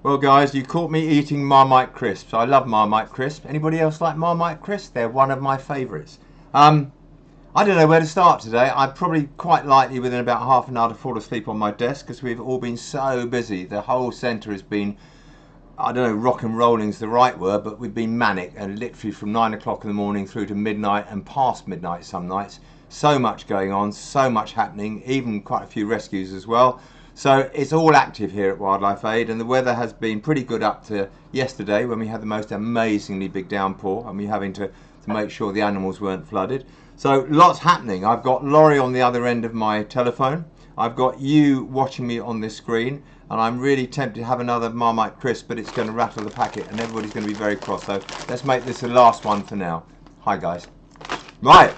Well, guys, you caught me eating Marmite crisps. I love Marmite crisps. Anybody else like Marmite crisps? They're one of my favourites. I don't know where to start today. I'm probably quite likely within about half an hour to fall asleep on my desk because we've all been so busy. The whole centre has been, I don't know, rock and rolling's the right word, but we've been manic, and literally from 9 o'clock in the morning through to midnight and past midnight some nights. So much going on, so much happening, even quite a few rescues as well. So it's all active here at Wildlife Aid, and the weather has been pretty good up to yesterday when we had the most amazingly big downpour and we having to make sure the animals weren't flooded. So lots happening. I've got Laurie on the other end of my telephone. I've got you watching me on this screen, and I'm really tempted to have another Marmite crisp, but it's going to rattle the packet and everybody's going to be very cross. So let's make this the last one for now. Hi guys. Right.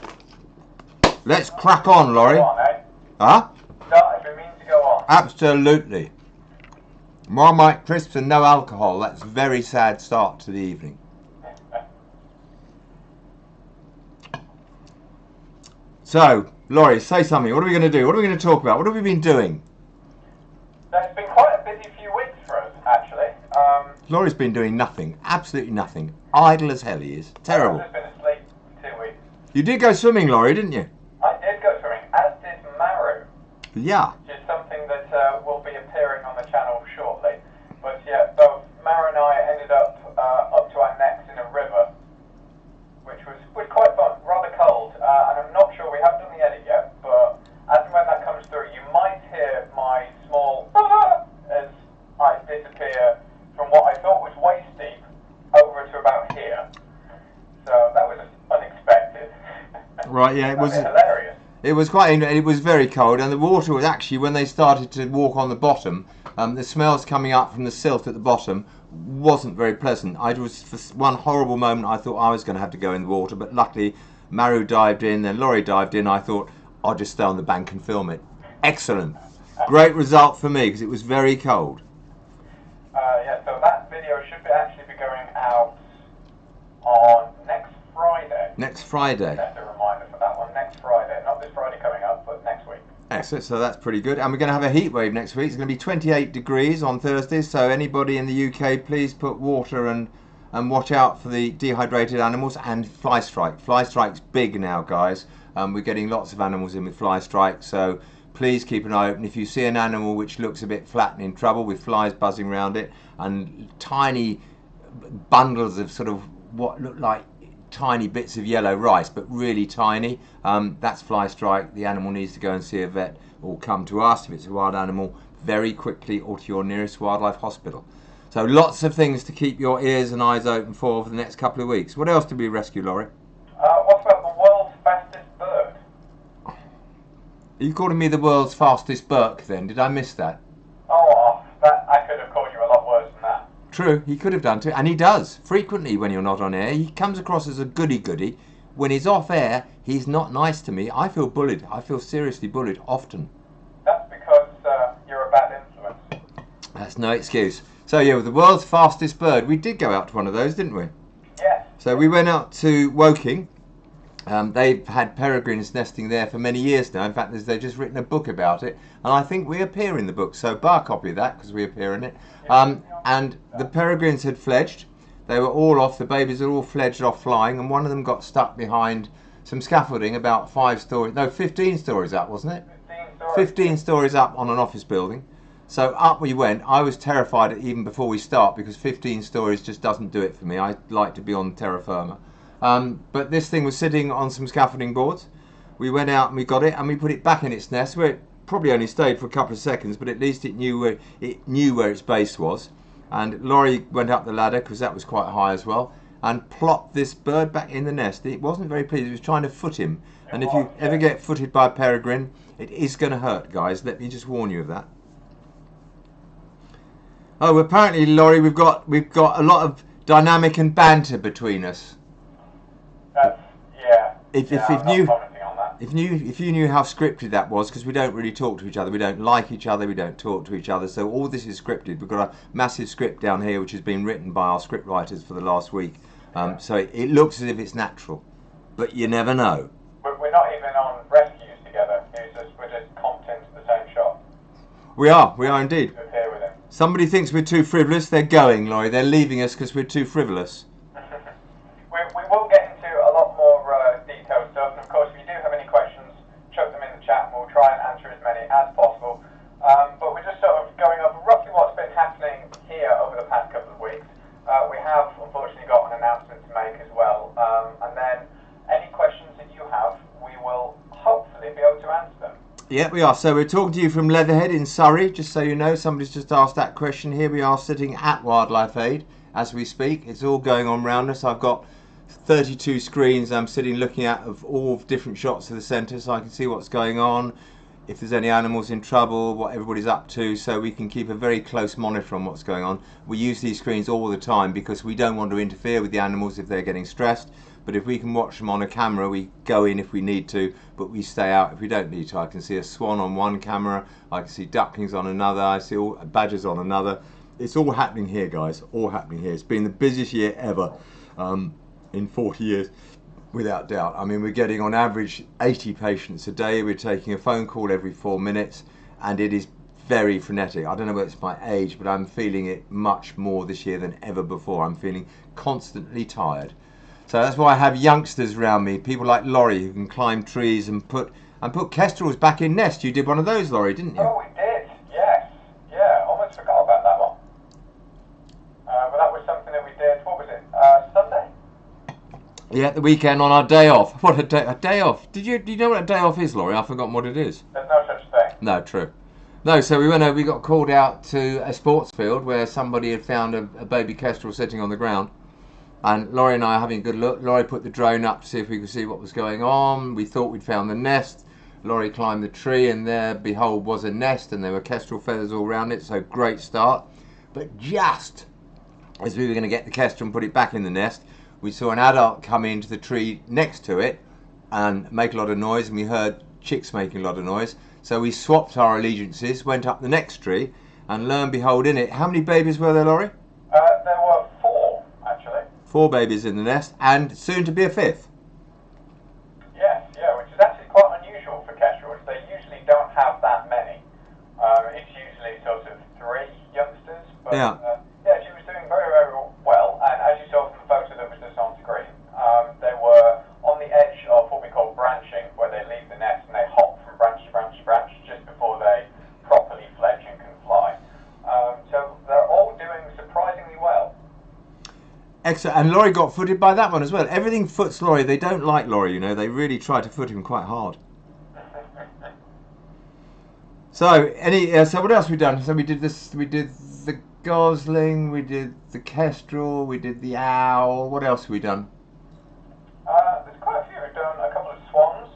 Let's crack on, Laurie. Go on, eh? Huh? Start if it means to go on. Absolutely. Marmite crisps and no alcohol. That's a very sad start to the evening. So, Laurie, say something. What are we going to do? What are we going to talk about? What have we been doing? It's been quite a busy few weeks for us, actually. Laurie's been doing nothing. Absolutely nothing. Idle as hell he is. Terrible. I've just been asleep for 2 weeks. You did go swimming, Laurie, didn't you? I did go swimming, as did Maru, Yeah. which is something that will be appearing on the channel shortly. But yeah, both Maru and I ended up to our necks in a river, which was quite fun, rather cold, and I'm not sure, we haven't done the edit yet, but as and when that comes through, you might hear my small as I disappear from what I thought was waist deep over to about here. So that was unexpected. Right, yeah, it was hilarious. It was it was very cold, and the water was actually, when they started to walk on the bottom, the smells coming up from the silt at the bottom wasn't very pleasant. For one horrible moment I thought I was going to have to go in the water, but luckily Maru dived in, then Laurie dived in. I thought I'll just stay on the bank and film it. Excellent. Great result for me because it was very cold. Yeah, so that video should actually be going out on next Friday. Next Friday. That's a reminder for that one. Next Friday. Not this Friday coming up, but next week. Excellent, so that's pretty good. And we're going to have a heat wave next week. It's going to be 28 degrees on Thursday, so anybody in the UK, please put water and watch out for the dehydrated animals and fly strike. Fly strike's big now, guys. We're getting lots of animals in with fly strike, so please keep an eye open. If you see an animal which looks a bit flat and in trouble with flies buzzing around it and tiny bundles of sort of what look like tiny bits of yellow rice, but really tiny, that's fly strike. The animal needs to go and see a vet or come to us if it's a wild animal very quickly, or to your nearest wildlife hospital. So lots of things to keep your ears and eyes open for the next couple of weeks. What else did we rescue, Laurie? What about the world's fastest bird? Are you calling me the world's fastest Burke then? Did I miss that? I could have called you a lot worse than that. True, he could have done too, and he does frequently when you're not on air. He comes across as a goody-goody. When he's off air, he's not nice to me. I feel bullied. I feel seriously bullied often. That's because you're a bad influence. That's no excuse. So yeah, with the world's fastest bird, we did go out to one of those, didn't we? Yes. So we went out to Woking. They've had peregrines nesting there for many years now. In fact, they've just written a book about it, and I think we appear in the book. So bar a copy of that because we appear in it. And the peregrines had fledged. They were all off. The babies are all fledged off flying, and one of them got stuck behind some scaffolding about 15 stories up, wasn't it? 15 stories. 15 stories up on an office building. So up we went. I was terrified even before we start because 15 stories just doesn't do it for me. I like to be on terra firma. But this thing was sitting on some scaffolding boards. We went out and we got it and we put it back in its nest, where it probably only stayed for a couple of seconds, but at least it knew where its base was. And Laurie went up the ladder because that was quite high as well, and plopped this bird back in the nest. It wasn't very pleased. It was trying to foot him. And if you ever get footed by a peregrine, it is going to hurt, guys. Let me just warn you of that. Oh, apparently, Laurie, we've got a lot of dynamic and banter between us. Yeah. If I'm not commenting on that. If you knew how scripted that was, because we don't really talk to each other, we don't like each other, we don't talk to each other, so all this is scripted. We've got a massive script down here which has been written by our script writers for the last week, so it looks as if it's natural, but you never know. We're not even on rescues together. We're just comped into the same shop. We are indeed. To appear with him. Somebody thinks we're too frivolous. They're going, Laurie. They're leaving us because we're too frivolous. We will get into a lot more detailed stuff, and of course, if you do have any questions, chuck them in the chat, and we'll try and answer as many as possible. But we're just sort of going over roughly what's been happening here over the past couple of weeks. We have, unfortunately, got an announcement to make as well, and then any questions that you have, we will hopefully be able to answer them. Yeah, we are. So we're talking to you from Leatherhead in Surrey, just so you know. Somebody's just asked that question. Here we are sitting at WildlifeAid as we speak. It's all going on around us. I've got 32 screens I'm sitting looking at of all different shots of the centre, so I can see what's going on, if there's any animals in trouble, what everybody's up to, so we can keep a very close monitor on what's going on. We use these screens all the time because we don't want to interfere with the animals if they're getting stressed. But if we can watch them on a camera, we go in if we need to, but we stay out if we don't need to. I can see a swan on one camera, I can see ducklings on another, I see all badgers on another. It's all happening here, guys, all happening here. It's been the busiest year ever in 40 years, without doubt. I mean, we're getting on average 80 patients a day. We're taking a phone call every 4 minutes, and it is very frenetic. I don't know whether it's my age, but I'm feeling it much more this year than ever before. I'm feeling constantly tired. So that's why I have youngsters around me, people like Laurie who can climb trees and put kestrels back in nest. You did one of those, Laurie, didn't you? Oh, we did, yes. Yeah, almost forgot about that one. But that was something that we did, what was it, Sunday? Yeah, the weekend on our day off. What a day off. Do you know what a day off is, Laurie? I've forgotten what it is. There's no such thing. No, true. No, so we went over, we got called out to a sports field where somebody had found a baby kestrel sitting on the ground. And Laurie and I are having a good look. Laurie put the drone up to see if we could see what was going on. We thought we'd found the nest. Laurie climbed the tree, and there, behold, was a nest, and there were kestrel feathers all around it, so great start. But just as we were going to get the kestrel and put it back in the nest, we saw an adult come into the tree next to it and make a lot of noise, and we heard chicks making a lot of noise. So we swapped our allegiances, went up the next tree, and lo and behold, in it, how many babies were there, Laurie? There were 4, actually. 4 babies in the nest, and soon to be a 5th. Yes, yeah, which is actually quite unusual for kestrels. They usually don't have that many. It's usually sort of 3 youngsters. But, Yeah. Yeah, she was doing very, very well. And as you saw from the photo that was just on screen, they were on the edge of what we call branching, where they leave the nest and they hop from branch to branch to branch just before they properly fledge and can fly. So they're all doing surprisingly well. Excellent. And Laurie got footed by that one as well. Everything foots Laurie. They don't like Laurie, you know. They really try to foot him quite hard. So, so what else have we done? So we did this. We did the gosling. We did the kestrel. We did the owl. What else have we done? There's quite a few. We've done a couple of swans.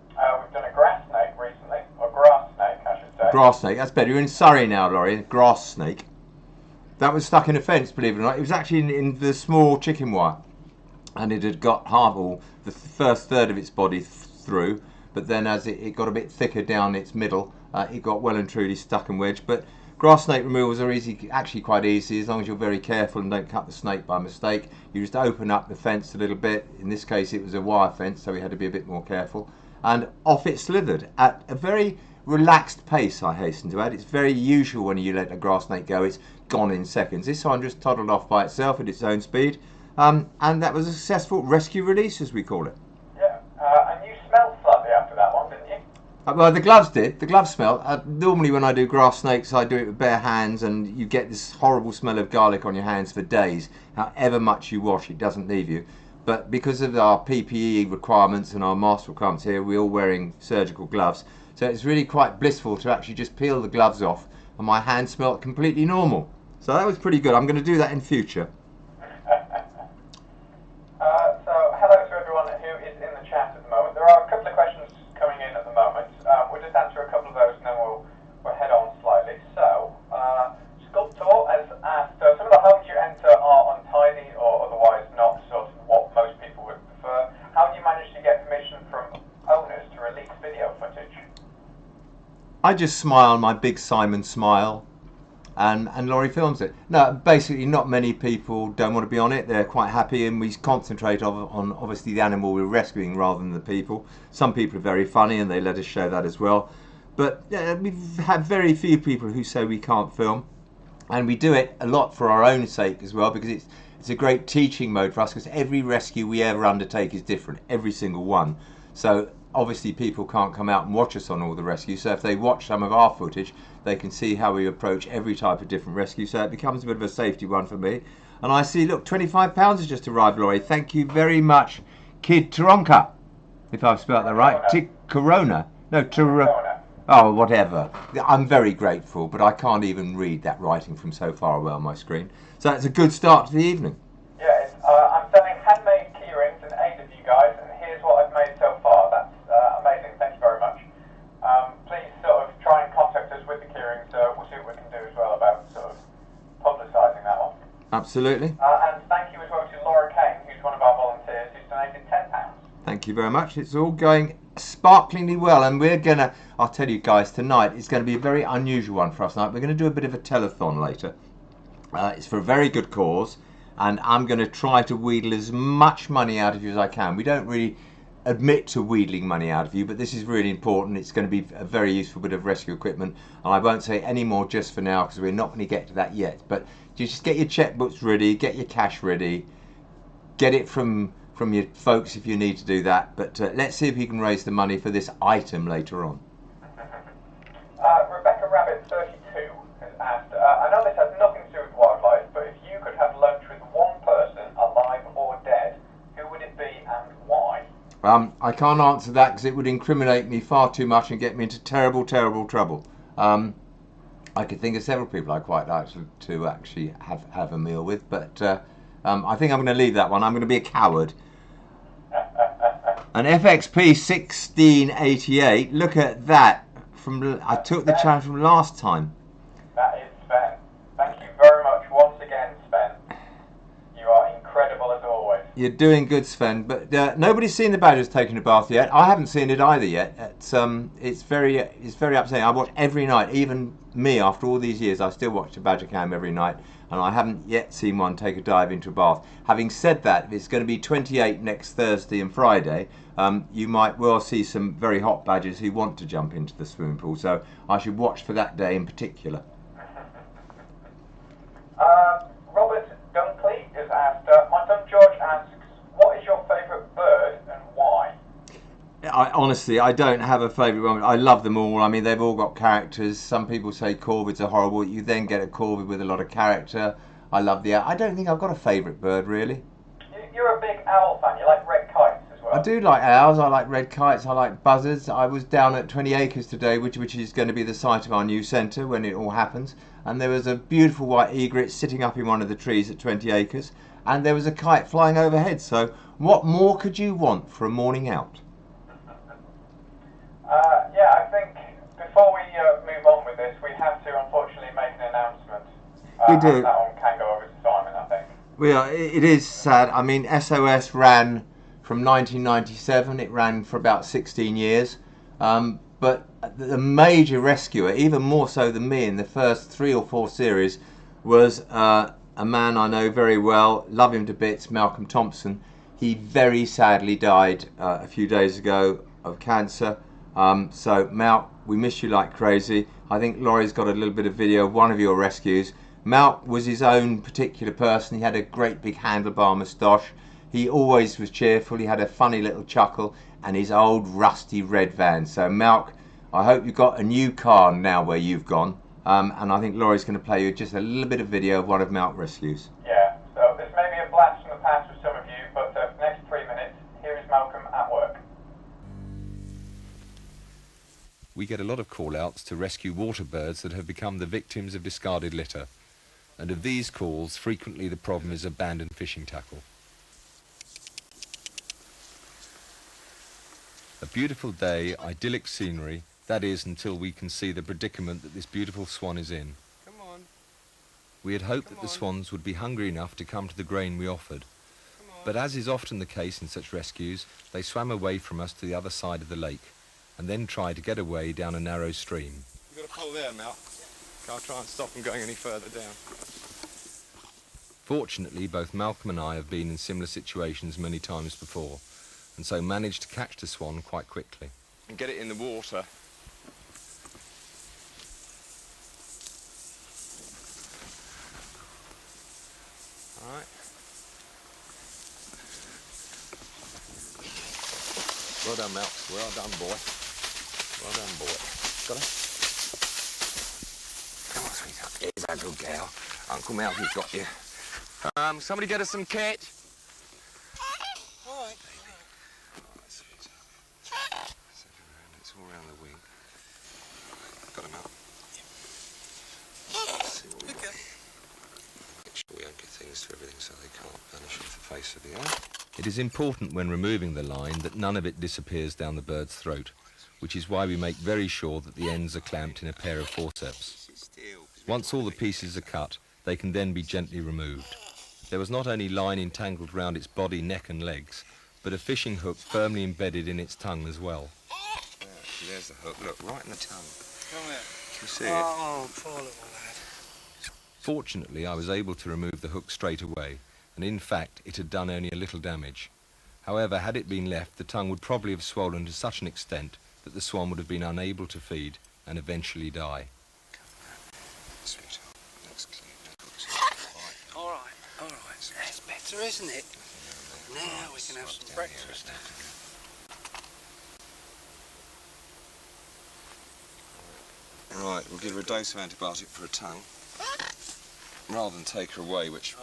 We've done a grass snake recently, or grass snake, I should say. Grass snake. That's better. You're in Surrey now, Laurie. Grass snake. That was stuck in a fence, believe it or not. It was actually in the small chicken wire, and it had got half, or the first third of its body through, but then as it got a bit thicker down its middle, it got well and truly stuck and wedged. But grass snake removals are easy, actually quite easy, as long as you're very careful and don't cut the snake by mistake. You just open up the fence a little bit. In this case, it was a wire fence, so we had to be a bit more careful. And off it slithered at a very relaxed pace, I hasten to add. It's very usual when you let a grass snake go, it's gone in seconds. This one just toddled off by itself at its own speed, and that was a successful rescue release, as we call it. Yeah, and you smelled slightly after that one, didn't you? Well, the gloves did. The gloves smell. Normally when I do grass snakes, I do it with bare hands, and you get this horrible smell of garlic on your hands for days. However much you wash, it doesn't leave you. But because of our PPE requirements and our mask requirements here, we're all wearing surgical gloves. So it's really quite blissful to actually just peel the gloves off, and my hands smelt completely normal. So that was pretty good. I'm going to do that in future. So hello to everyone who is in the chat at the moment. There are a couple of questions coming in at the moment. We'll just answer a couple of those and then we'll head on slightly. So, Sculptor has asked, some of the homes you enter are untidy or otherwise not sort of what most people would prefer. How do you manage to get permission from owners to release video footage? I just smile my big Simon smile, and Laurie films it. No, basically not many people don't want to be on it. They're quite happy, and we concentrate on obviously the animal we're rescuing rather than the people. Some people are very funny and they let us show that as well. But we've had very few people who say we can't film, and we do it a lot for our own sake as well, because it's a great teaching mode for us, because every rescue we ever undertake is different, every single one. So obviously people can't come out and watch us on all the rescues, so if they watch some of our footage they can see how we approach every type of different rescue, so it becomes a bit of a safety one for me. And I see, look, £25 has just arrived, Laurie. Thank you very much, Kid Taronka, if I've spelt that right. Corona. No, oh, whatever. I'm very grateful, but I can't even read that writing from so far away on my screen. So it's a good start to the evening. Yeah, I'm selling handmade key rings in aid of you guys, and here's what I've made so far. That's amazing. Thank you very much. Please sort of try and contact us with the key rings. We'll see what we can do as well about sort of publicising that one. Absolutely. And thank you as well to Laura Kane, who's one of our volunteers, who's donated £10. Thank you very much. It's all going sparklingly well, and we're gonna, I'll tell you guys, tonight is going to be a very unusual one for us tonight. We're going to do a bit of a telethon later. It's for a very good cause, and I'm going to try to wheedle as much money out of you as I can. We don't really admit to wheedling money out of you, but this is really important. It's going to be a very useful bit of rescue equipment, and I won't say any more just for now because we're not going to get to that yet. But just get your checkbooks ready, get your cash ready, get it from your folks if you need to do that. But let's see if we can raise the money for this item later on. Rebecca Rabbit 32 has asked, I know this has nothing to do with wildlife, but if you could have lunch with one person, alive or dead, who would it be and why? I can't answer that because it would incriminate me far too much and get me into terrible, terrible trouble. I could think of several people I'd quite like to actually have a meal with, but I think I'm going to leave that one. I'm going to be a coward. An FXP 1688, look at that. I took the challenge from last time. That is Sven. Thank you very much once again, Sven. You are incredible as always. You're doing good, Sven, but nobody's seen the badgers taking a bath yet. I haven't seen it either yet. It's very upsetting. I watch every night, even me after all these years. I still watch the badger cam every night, and I haven't yet seen one take a dive into a bath. Having said that, if it's going to be 28 next Thursday and Friday, you might well see some very hot badgers who want to jump into the swimming pool, so I should watch for that day in particular. Robert Dunkley has asked, my son George asks, what is your favourite bird and why? Honestly, I don't have a favourite one. I love them all. I mean, they've all got characters. Some people say corvids are horrible. You then get a corvid with a lot of character. I love the owl. I don't think I've got a favourite bird, really. You're a big owl fan. You like red kites as well. I do like owls. I like red kites. I like buzzards. I was down at 20 Acres today, which is going to be the site of our new centre when it all happens. And there was a beautiful white egret sitting up in one of the trees at 20 Acres. And there was a kite flying overhead. So what more could you want for a morning out? Yeah, I think before we move on with this, we have to unfortunately make an announcement. We do. That one can go over to Simon, I think. It is sad. I mean, SOS ran from 1997. It ran for about 16 years. But the major rescuer, even more so than me in the first 3 or 4 series, was a man I know very well, love him to bits, Malcolm Thompson. He very sadly died a few days ago of cancer. So Malc, we miss you like crazy. I think Laurie's got a little bit of video of one of your rescues. Malc was his own particular person. He had a great big handlebar moustache. He always was cheerful. He had a funny little chuckle and his old rusty red van. So Malc, I hope you've got a new car now where you've gone. And I think Laurie's going to play you just a little bit of video of one of Malc's rescues. Yeah, so this may be a blast from the past for some of you, but for the next 3 minutes, here is Malcolm at work. We get a lot of call-outs to rescue water birds that have become the victims of discarded litter. And of these calls, frequently the problem is abandoned fishing tackle. A beautiful day, idyllic scenery, that is until we can see the predicament that this beautiful swan is in. Come on. We had hoped that the swans would be hungry enough to come to the grain we offered. But as is often the case in such rescues, they swam away from us to the other side of the lake, and then tried to get away down a narrow stream. You've got a pole there, Mal. I'll try and stop them going any further down. Fortunately, both Malcolm and I have been in similar situations many times before, and so managed to catch the swan quite quickly. And get it in the water. Well done, Mel. Well done, boy. Well done, boy. Got it? Come on, sweetheart. Here's our good girl. Uncle Malky's got you. Somebody get us some kit. All right. It's all around the wing. Got him up. See what we Okay. Make sure we anchor things to everything so they can't vanish off the face of the earth. It is important when removing the line that none of it disappears down the bird's throat, which is why we make very sure that the ends are clamped in a pair of forceps. Once all the pieces are cut, they can then be gently removed. There was not only line entangled round its body, neck and legs, but a fishing hook firmly embedded in its tongue as well. Yeah, there's the hook. Look, right in the tongue. Come here. Can you see it? Oh, poor little lad. Fortunately, I was able to remove the hook straight away, and in fact it had done only a little damage. However, had it been left, the tongue would probably have swollen to such an extent that the swan would have been unable to feed and eventually die. Sweetheart, that's clean. All right. That's better, isn't it? Now we can have some breakfast. Right, we'll give her a dose of antibiotic for her tongue, rather than take her away, which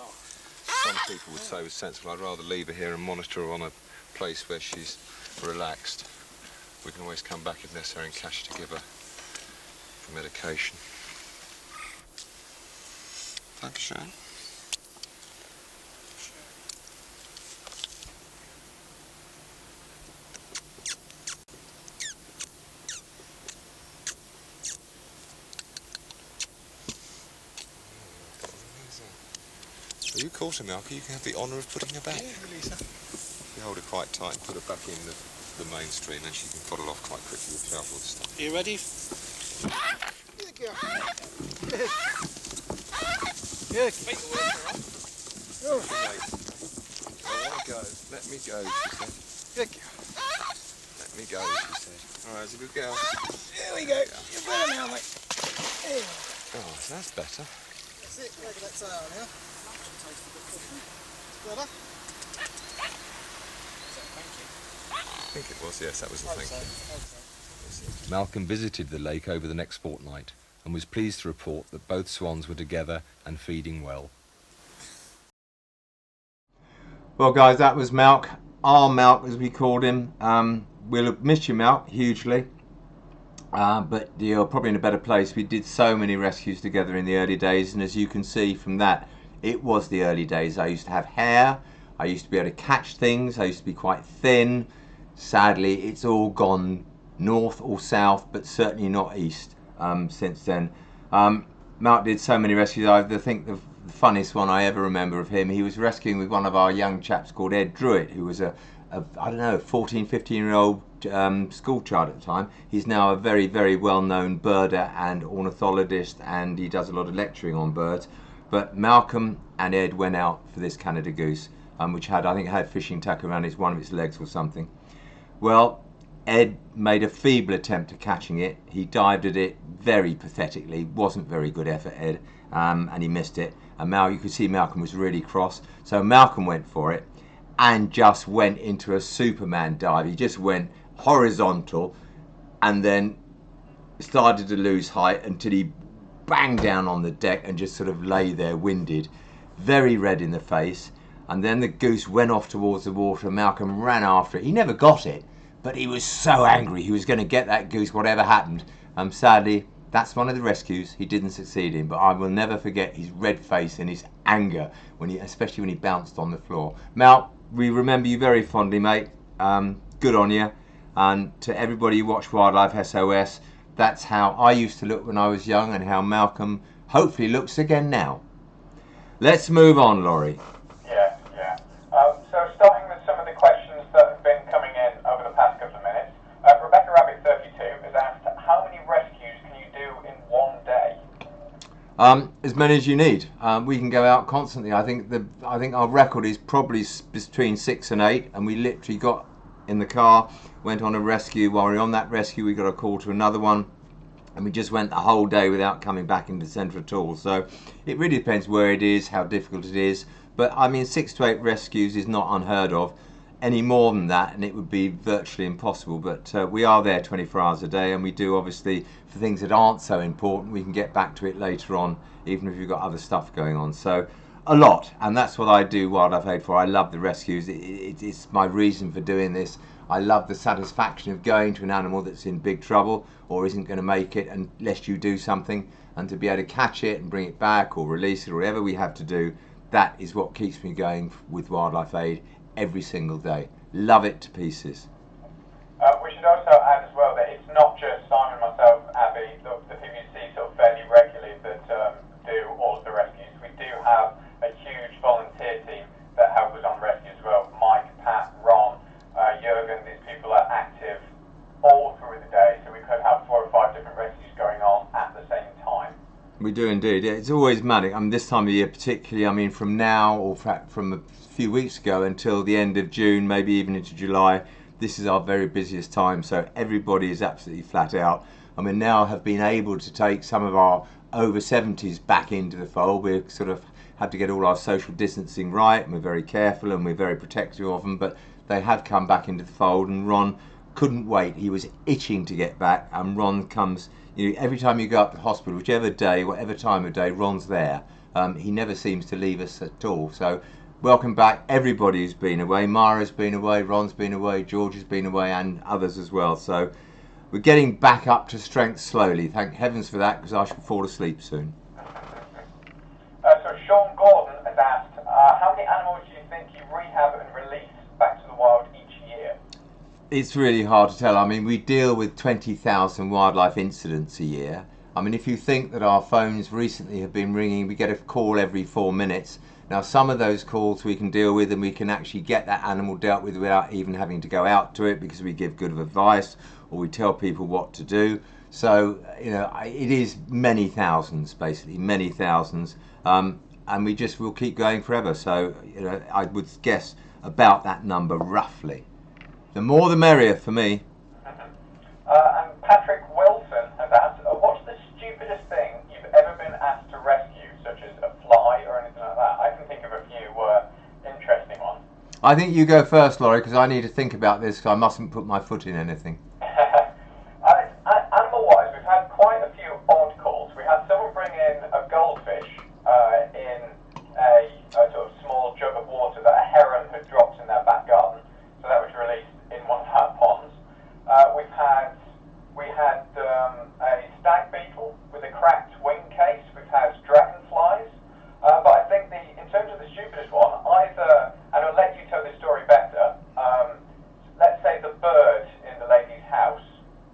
some people would say was sensible. I'd rather leave her here and monitor her on a place where she's relaxed. We can always come back if necessary and catch her to give her medication. Thank you, Sharon. You caught her, Malky. You can have the honour of putting her back. Yeah, release her. You hold her quite tight and put her back in the mainstream, then she can puddle off quite quickly with travel and stuff. You ready? Good girl. Good. Good. Make the water up. I want to go. Let me go, she said. Good girl. Let me go, she said. All right, it's a good girl. There we go. You're better now, mate. There. Oh, so that's better. That's it. Look at that tail now. Better? I think it was, yes, that was the thing. Malcolm visited the lake over the next fortnight and was pleased to report that both swans were together and feeding well. Well guys, that was Malk, our Malk as we called him. We'll have missed you, Malk, hugely, but you're probably in a better place. We did so many rescues together in the early days, and as you can see from that, it was the early days. I used to have hair, I used to be able to catch things, I used to be quite thin. Sadly, it's all gone north or south, but certainly not east since then. Malk did so many rescues. I think the funniest one I ever remember of him, he was rescuing with one of our young chaps called Ed Druitt, who was a I don't know, 14, 15-year-old school child at the time. He's now a very, very well-known birder and ornithologist, and he does a lot of lecturing on birds. But Malcolm and Ed went out for this Canada goose, which had, I think, had fishing tackle around one of its legs or something. Well, Ed made a feeble attempt at catching it. He dived at it very pathetically. Wasn't very good effort, Ed, and he missed it. And you could see Malcolm was really cross. So Malcolm went for it and just went into a Superman dive. He just went horizontal and then started to lose height until he banged down on the deck and just sort of lay there winded, very red in the face. And then the goose went off towards the water. Malcolm ran after it. He never got it, but he was so angry. He was going to get that goose whatever happened. Sadly, that's one of the rescues he didn't succeed in, but I will never forget his red face and his anger, especially when he bounced on the floor. Mal, we remember you very fondly, mate. Good on you. And to everybody who watched Wildlife SOS, that's how I used to look when I was young and how Malcolm hopefully looks again now. Let's move on, Laurie. Yeah. So starting with some of the questions that have been coming in over the past couple of minutes, Rebecca Rabbit 32 has asked, how many rescues can you do in one day? As many as you need. We can go out constantly. I think our record is probably between 6 and 8, and we literally got in the car, went on a rescue. While we were on that rescue, we got a call to another one, and we just went the whole day without coming back into the centre at all. So it really depends where it is, how difficult it is. But I mean, 6 to 8 rescues is not unheard of. any more than that and it would be virtually impossible, but we are there 24 hours a day, and we do, obviously, for things that aren't so important, we can get back to it later on, even if you've got other stuff going on. So a lot, and that's what I do Wildlife Aid for. I love the rescues. It's my reason for doing this. I love the satisfaction of going to an animal that's in big trouble or isn't going to make it unless you do something, and to be able to catch it and bring it back or release it or whatever we have to do. That is what keeps me going with Wildlife Aid every single day. Love it to pieces. We should also add as well that it's not just Simon, myself, Abby, the people you see sort of fairly regularly that do all of the rescues. We do have a huge volunteer team that help us on rescue as well. Mike, Pat, Ron, Jürgen, these people are active all through the day, so we could have 4 or 5 different rescues going on at the same time. We do indeed. Yeah, it's always manic. I mean, this time of year particularly, I mean, from now, or from a few weeks ago until the end of June, maybe even into July, this is our very busiest time, so everybody is absolutely flat out. And we now have been able to take some of our over 70s back into the fold. We sort of had to get all our social distancing right, and we're very careful and we're very protective of them, but they have come back into the fold, and Ron couldn't wait. He was itching to get back, and Ron comes, you know, every time you go up to the hospital, whichever day, whatever time of day, Ron's there. He never seems to leave us at all. So welcome back everybody who's been away. Mara's been away, Ron's been away, George has been away, and others as well. So we're getting back up to strength slowly. Thank heavens for that, because I shall fall asleep soon. So Sean Gordon has asked, how many animals do you think you rehab and release back to the wild each year? It's really hard to tell. I mean, we deal with 20,000 wildlife incidents a year. I mean, if you think that our phones recently have been ringing, we get a call every 4 minutes. Now, some of those calls we can deal with, and we can actually get that animal dealt with without even having to go out to it, because we give good advice or we tell people what to do. So, you know, it is many thousands, basically, many thousands. And we just will keep going forever. So, you know, I would guess about that number roughly. The more the merrier for me. And Patrick Wilson has asked, what's the stupidest thing you've ever been asked to rescue, such as a fly or anything like that? I can think of a few interesting ones. I think you go first, Laurie, because I need to think about this, because I mustn't put my foot in anything. Animal-wise, we've had quite a few odd calls. We had someone bring in a goldfish in a sort of small jug of water that a heron had dropped in their back garden. So that was released in one of our ponds. We had a stag beetle with a cracked wing case. We've had dragonflies. But I think in terms of the stupidest one, either, and I'll let you tell this story better, let's say the bird in the lady's house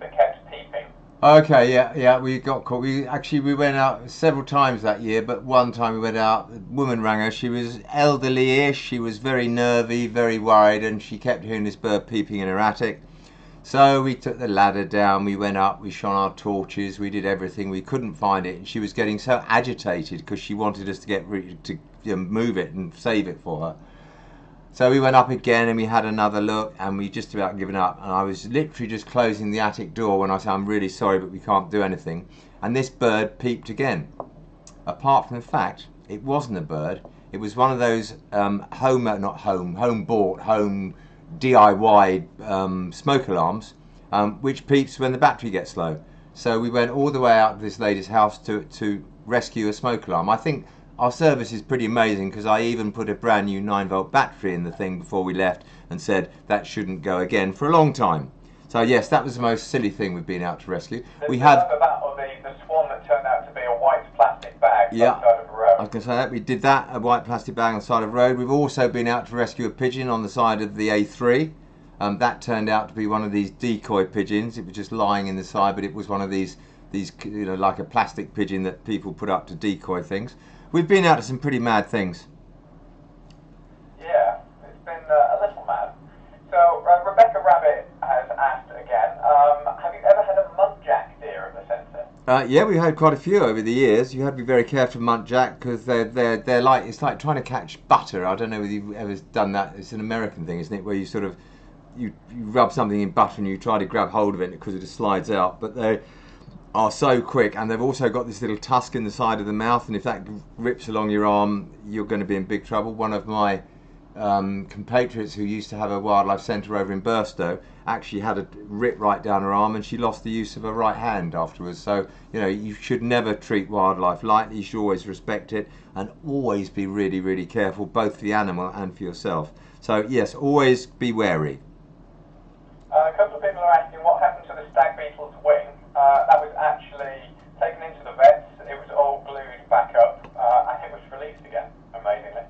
that kept peeping. Okay, yeah, we got caught. We went out several times that year, but one time we went out, the woman rang her. She was elderly-ish, she was very nervy, very worried, and she kept hearing this bird peeping in her attic. So we took the ladder down, we went up, we shone our torches, we did everything, we couldn't find it, and she was getting so agitated because she wanted us to get move it and save it for her. So we went up again and we had another look, and we just about given up, and I was literally just closing the attic door when I said, I'm really sorry, but we can't do anything. And this bird peeped again. Apart from the fact, it wasn't a bird, it was one of those home DIY smoke alarms, which peeps when the battery gets low. So we went all the way out to this lady's house to rescue a smoke alarm. I think our service is pretty amazing, because I even put a brand new 9-volt battery in the thing before we left and said that shouldn't go again for a long time. So yes, that was the most silly thing we've been out to rescue. We had the swan that turned out to be a white plastic bag on the side of a road. I was going to say that. We did that, a white plastic bag on the side of the road. We've also been out to rescue a pigeon on the side of the A3. That turned out to be one of these decoy pigeons. It was just lying in the side, but it was one of these, you know, like a plastic pigeon that people put up to decoy things. We've been out to some pretty mad things. Yeah, it's been a little mad. So Rebecca Rabbit has asked again, have you ever had a muntjac deer at the centre? Yeah, we've had quite a few over the years. You have to be very careful with muntjac, because they're like, it's like trying to catch butter. I don't know whether you've ever done that. It's an American thing, isn't it, where you sort of you rub something in butter and you try to grab hold of it because it just slides out. But they are so quick, and they've also got this little tusk in the side of the mouth, and if that rips along your arm, you're going to be in big trouble. One of my compatriots who used to have a wildlife centre over in Burstow actually had a rip right down her arm, and she lost the use of her right hand afterwards. So, you know, you should never treat wildlife lightly. You should always respect it and always be really, really careful, both for the animal and for yourself. So, yes, always be wary. A couple of people are asking what happened to the stag beetle's wing. That was actually taken into the vets. It was all glued back up, and it was released again, amazingly.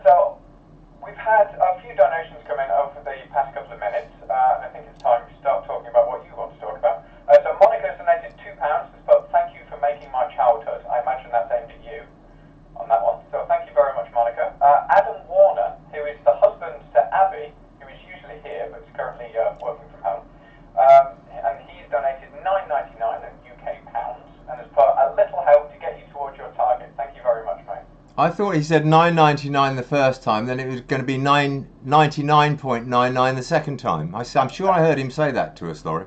So we've had a few donations come in over the past couple of minutes. I think it's time to start talking about what you want to talk about. So Monica's donated £2 to put "Thank you for making my childhood." I imagine that's aimed at you on that one. So thank you very much, Monica. Adam Warner, who is the husband to Abby, who is usually here but is currently working from home, and he's donated £9.99 in UK pounds and has put "a little help to get you towards your target." Thank you very much, mate. I thought he said $9.99 the first time, then it was going to be $9.99.99 the second time. I'm sure I heard him say that to us, Laurie.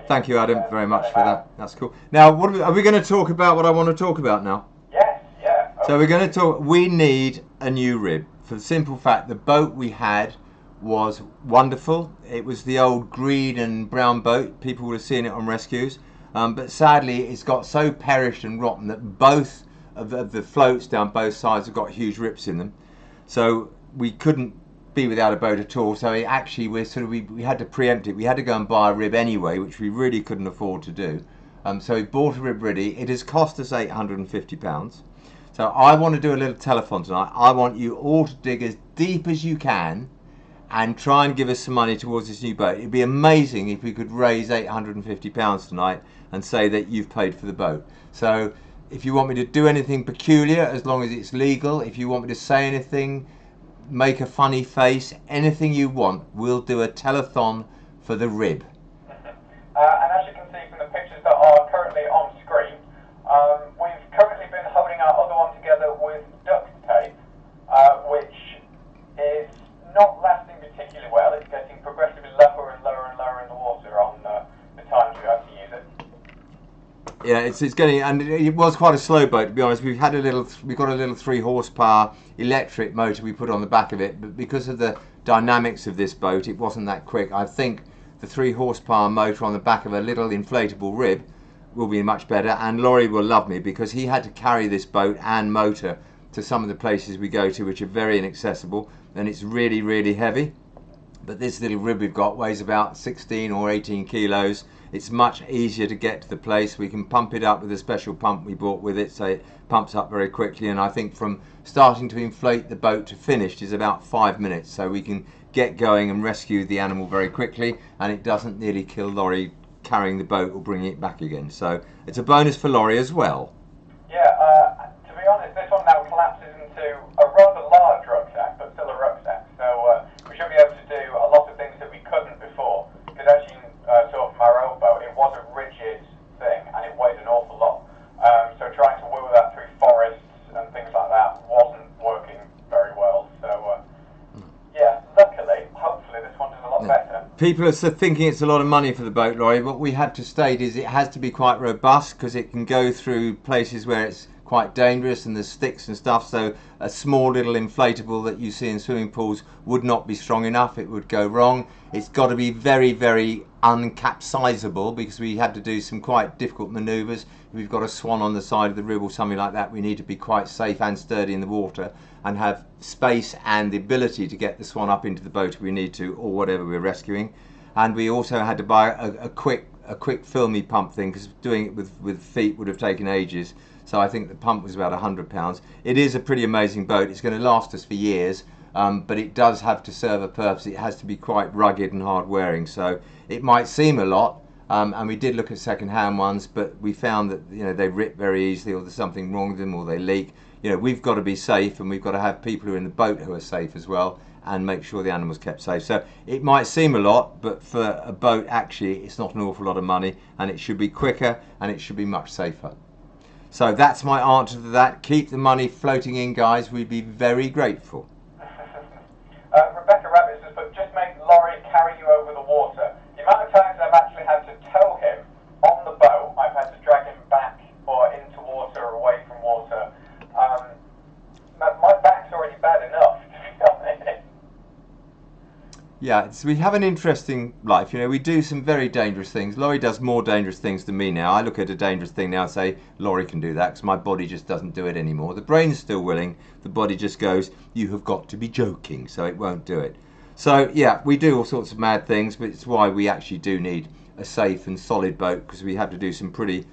Thank you, Adam, very much for that. That's cool. Now, are we going to talk about what I want to talk about now? Yes, yeah. So we're going to talk. We need a new rib for the simple fact the boat we had was wonderful. It was the old green and brown boat. People would have seen it on rescues, but sadly, it's got so perished and rotten that both of the floats down both sides have got huge rips in them. So we couldn't be without a boat at all. So we had to preempt it. We had to go and buy a rib anyway, which we really couldn't afford to do. So we bought a rib ready. It has cost us £850. So I want to do a little telethon tonight. I want you all to dig as deep as you can and try and give us some money towards this new boat. It'd be amazing if we could raise £850 tonight and say that you've paid for the boat. So if you want me to do anything peculiar, as long as it's legal, if you want me to say anything, make a funny face, anything you want, we'll do a telethon for the rib. And as you can see from the pictures that are currently on screen, we've currently been holding our other one together with duct tape, which is not lasting particularly well. It's getting progressively lower and lower and lower in the water on the times we have to use it. Yeah, it's getting, and it was quite a slow boat, to be honest. We've got a little 3 horsepower electric motor we put on the back of it, but because of the dynamics of this boat, it wasn't that quick. I think the 3 horsepower motor on the back of a little inflatable rib will be much better, and Laurie will love me because he had to carry this boat and motor to some of the places we go to, which are very inaccessible, and it's really, really heavy. But this little rib we've got weighs about 16 or 18 kilos. It's much easier to get to the place. We can pump it up with a special pump we bought with it, so it pumps up very quickly. And I think from starting to inflate the boat to finished is about 5 minutes, so we can get going and rescue the animal very quickly, and it doesn't nearly kill Laurie carrying the boat or bringing it back again. So it's a bonus for Laurie as well. Yeah, to be honest, this one now collapses into a rather large rucksack, but still a rucksack. So we should be able to do a lot of things that we couldn't before. Because as you saw from our old boat, it was a rigid thing and it weighed an awful lot. So trying to wheel that through forests and things like that wasn't working very well. So yeah, luckily, hopefully this one does a lot better. People are thinking it's a lot of money for the boat, Laurie. What we have to state is it has to be quite robust because it can go through places where it's quite dangerous and there's sticks and stuff, so a small little inflatable that you see in swimming pools would not be strong enough. It would go wrong. It's got to be very, very uncapsizable because we had to do some quite difficult manoeuvres. If we've got a swan on the side of the rib or something like that, we need to be quite safe and sturdy in the water and have space and the ability to get the swan up into the boat if we need to, or whatever we're rescuing. And we also had to buy a quick filmy pump thing because doing it with feet would have taken ages. So I think the pump was about £100. It is a pretty amazing boat. It's going to last us for years, but it does have to serve a purpose. It has to be quite rugged and hard wearing. So it might seem a lot, and we did look at second-hand ones, but we found that they rip very easily, or there's something wrong with them, or they leak. We've got to be safe, and we've got to have people who are in the boat who are safe as well, and make sure the animal's kept safe. So it might seem a lot, but for a boat, actually, it's not an awful lot of money, and it should be quicker, and it should be much safer. So that's my answer to that. Keep the money floating in, guys. We'd be very grateful. Rebecca Rabbit says, but just make Laurie carry you over the water. The amount of times I've actually had to tow him on the boat, I've had to drag him back or into water or away from water. My Yeah, we have an interesting life. You know, we do some very dangerous things. Laurie does more dangerous things than me now. I look at a dangerous thing now and say, Laurie can do that because my body just doesn't do it anymore. The brain's still willing. The body just goes, you have got to be joking, so it won't do it. So, yeah, we do all sorts of mad things, but it's why we actually do need a safe and solid boat, because we have to do some pretty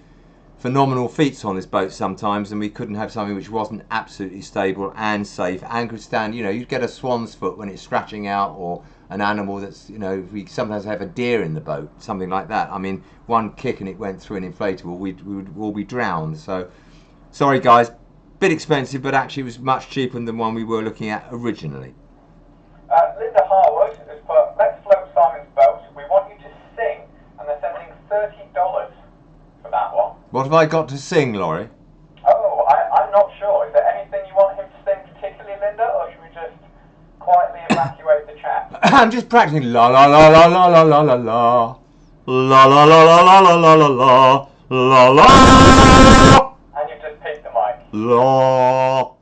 phenomenal feats on this boat sometimes, and we couldn't have something which wasn't absolutely stable and safe and could stand, you know, you'd get a swan's foot when it's scratching out, or an animal that's, you know, we sometimes have a deer in the boat, something like that. I mean, one kick and it went through an inflatable, we would all be drowned. So, sorry guys, bit expensive, but actually it was much cheaper than the one we were looking at originally. Linda Harwood has put, let's float Simon's boat. We want you to sing, and they're sending $30 for that one. What have I got to sing, Laurie? Oh, I'm not sure. Is there anything you want him to sing particularly, Linda, or should we just quietly evacuate the chat? I'm just practicing la la la la la la la la la la la la la la la la la la la. And you've just picked the mic. La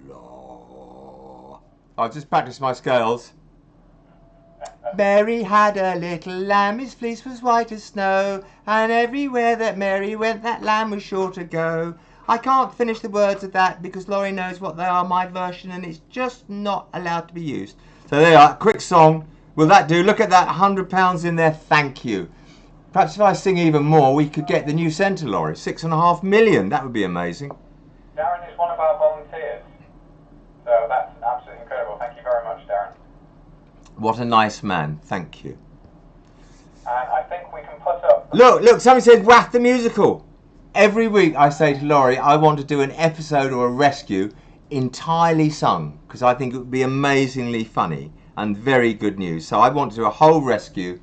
la. I've just practiced my scales. Mary had a little lamb, his fleece was white as snow, and everywhere that Mary went, that lamb was sure to go. I can't finish the words of that because Laurie knows what they are, my version, and it's just not allowed to be used. So there you are, quick song. Will that do? Look at that, £100 in there, thank you. Perhaps if I sing even more, we could get the new centre, Laurie. 6.5 million, that would be amazing. Darren is one of our volunteers. So that's absolutely incredible. Thank you very much, Darren. What a nice man, thank you. And I think we can put up... Look, somebody said Waff the Musical. Every week I say to Laurie, I want to do an episode or a rescue entirely sung, because I think it would be amazingly funny and very good news. So I want to do a whole rescue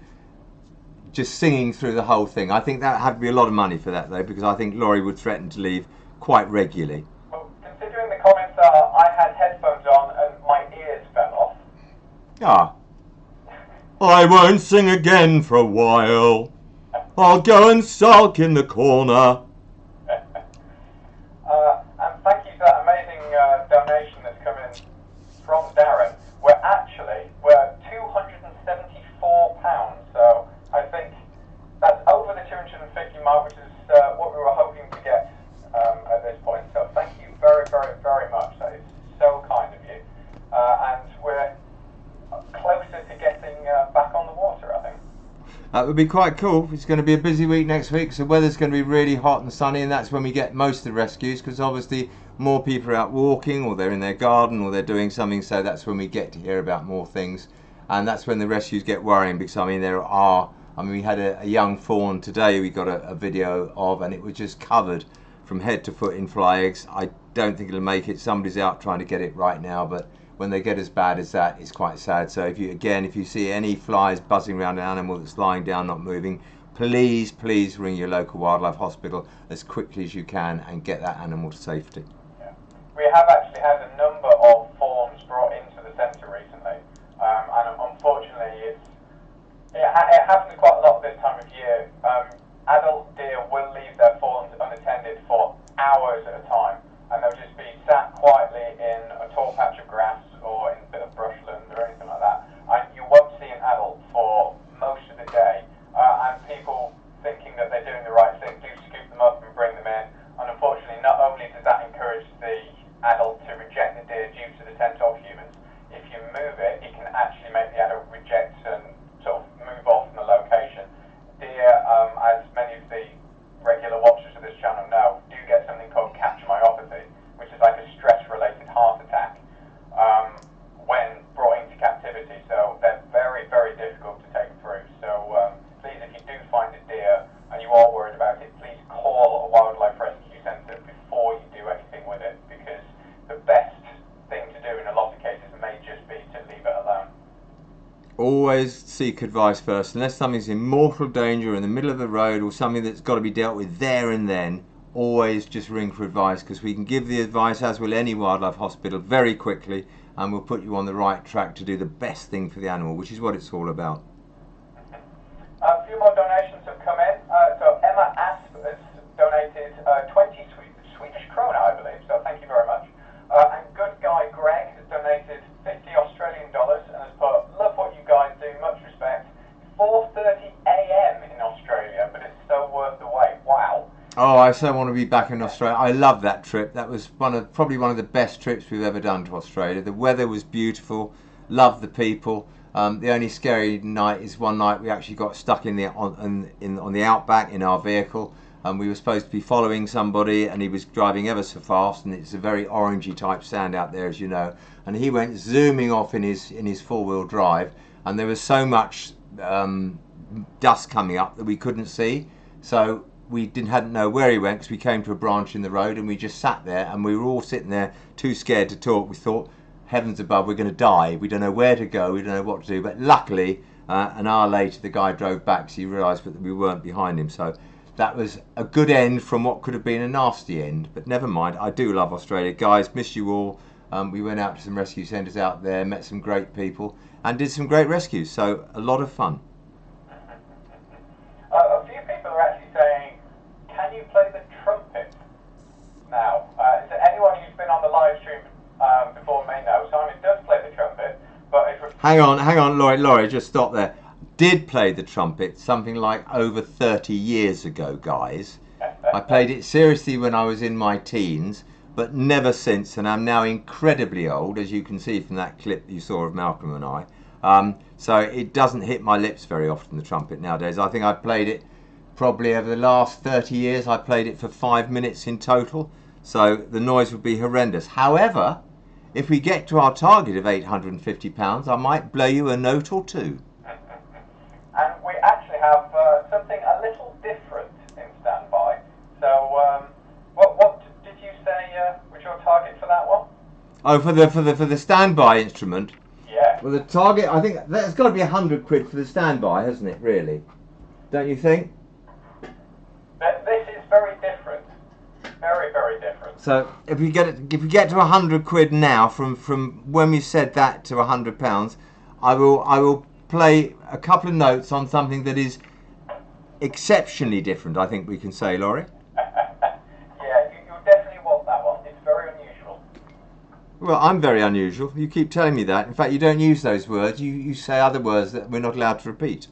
just singing through the whole thing. I think that had to be a lot of money for that though, because I think Laurie would threaten to leave quite regularly. Well, considering the comments are, I had headphones on and my ears fell off. Ah. I won't sing again for a while. I'll go and sulk in the corner. And thank you for that amazing donation that's come in from Darren. We're £274, so I think that's over the 250 mark, which is what we were hoping to get at this point. So thank you very, very, very much. That is so kind of you. And we're closer to getting back on the water, I think. That would be quite cool. It's going to be a busy week next week, so weather's going to be really hot and sunny, and that's when we get most of the rescues, because obviously more people are out walking, or they're in their garden, or they're doing something, so that's when we get to hear about more things. And that's when the rescues get worrying, because I mean we had a young fawn today we got a video of, and it was just covered from head to foot in fly eggs. I don't think it'll make it. Somebody's out trying to get it right now, but when they get as bad as that, it's quite sad. So if you see any flies buzzing around an animal that's lying down not moving, please ring your local wildlife hospital as quickly as you can and get that animal to safety. Yeah. We have actually had a number of fawns brought into the centre recently, and unfortunately it happens quite a lot this time of year. Adult deer will leave their fawns unattended for hours at a time, and they'll just be sat quietly in a tall patch of grass or in a bit of brushland or anything like that, and you won't see an adult for most of the day, and people thinking that they're doing the right thing do scoop them up and bring them in, and unfortunately not only does that encourage the adult to reject the deer due to the scent of humans, if you move it, it can actually make the adult reject and sort of move off from the location. Deer, as many of the regular watchers of this channel know, do get something called capture myopathy, which is like a stress-related heart attack when brought into captivity. So they're very, very difficult to take through. So please, if you do find a deer and you are worried about it, please call a wildlife rescue centre before you do anything with it, because the best thing to do in a lot of cases may just be to leave it alone. Always seek advice first. Unless something's in mortal danger in the middle of the road or something that's got to be dealt with there and then, always just ring for advice, because we can give the advice, as will any wildlife hospital, very quickly, and we'll put you on the right track to do the best thing for the animal, which is what it's all about. A few more donations have come in. So Emma Asp has donated 20 Swedish krona, I believe, so thank you very much. And good guy Greg has donated $50 Australian and has put, love what you guys do, I so want to be back in Australia. I love that trip. That was probably one of the best trips we've ever done to Australia. The weather was beautiful. Loved the people. The only scary night is one night we actually got stuck on the outback in our vehicle. We were supposed to be following somebody, and he was driving ever so fast, and it's a very orangey type sand out there, as you know. And he went zooming off in his four-wheel drive, and there was so much dust coming up that we couldn't see. So we hadn't know where he went, because we came to a branch in the road, and we just sat there, and we were all sitting there too scared to talk. We thought, heavens above, we're going to die. We don't know where to go. We don't know what to do. But luckily, an hour later, the guy drove back, so he realised that we weren't behind him. So that was a good end from what could have been a nasty end. But never mind. I do love Australia. Guys, miss you all. We went out to some rescue centres out there, met some great people, and did some great rescues. So a lot of fun. A few people are actually saying, can you play the trumpet now? Is there anyone who's been on the live stream before me know? Simon does play the trumpet, but it's... Hang on, Laurie, just stop there. Did play the trumpet something like over 30 years ago, guys. I played it seriously when I was in my teens, but never since, and I'm now incredibly old, as you can see from that clip you saw of Malcolm and I. So it doesn't hit my lips very often, the trumpet, nowadays. I think I played it probably over the last 30 years. I played it for 5 minutes in total, so the noise would be horrendous. However, if we get to our target of £850, I might blow you a note or two. And we actually have something a little different in standby. So, what did you say was your target for that one? Oh, for the standby instrument. Yeah. Well, the target, I think that's got to be £100 for the standby, hasn't it? Really, don't you think? This is very different. Very, very different. So if we get to £100 now, from when we said that to £100, I will play a couple of notes on something that is exceptionally different, I think we can say, Laurie. Yeah, you definitely want that one. It's very unusual. Well, I'm very unusual. You keep telling me that. In fact, you don't use those words. You say other words that we're not allowed to repeat.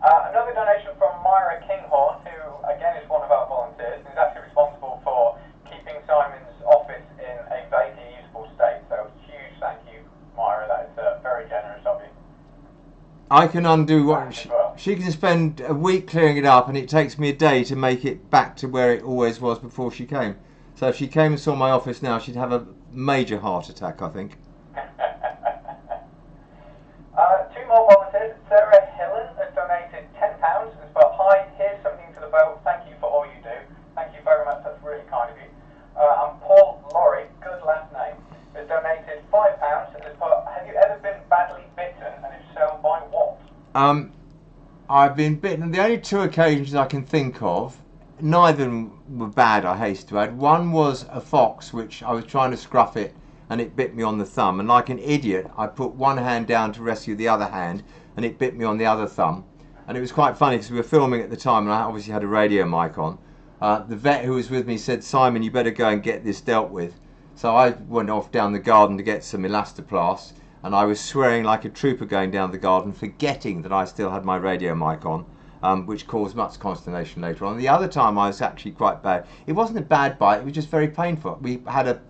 Another donation from Myra Kinghorn, who again is one of our volunteers, and is actually responsible for keeping Simon's office in a vaguely usable state. So huge thank you, Myra. That is very generous of you. I can undo what she can spend a week clearing it up, and it takes me a day to make it back to where it always was before she came. So if she came and saw my office now, she'd have a major heart attack, I think. Two more volunteers. Sarah Hillen has donated £10 and has put, hi, here's something for the boat. Thank you for all you do. Thank you very much. That's really kind of you. And Paul Laurie, good last name, has donated £5 and has put, have you ever been badly bitten, and if so, by what? I've been bitten. The only two occasions I can think of, neither of them were bad, I haste to add. One was a fox, which I was trying to scruff it, and it bit me on the thumb, and like an idiot I put one hand down to rescue the other hand, and it bit me on the other thumb. And it was quite funny because we were filming at the time, and I obviously had a radio mic on. The vet who was with me said, Simon, you better go and get this dealt with. So I went off down the garden to get some elastoplast, and I was swearing like a trooper going down the garden, forgetting that I still had my radio mic on, which caused much consternation later on. The other time I was actually quite bad. It wasn't a bad bite, it was just very painful. We had a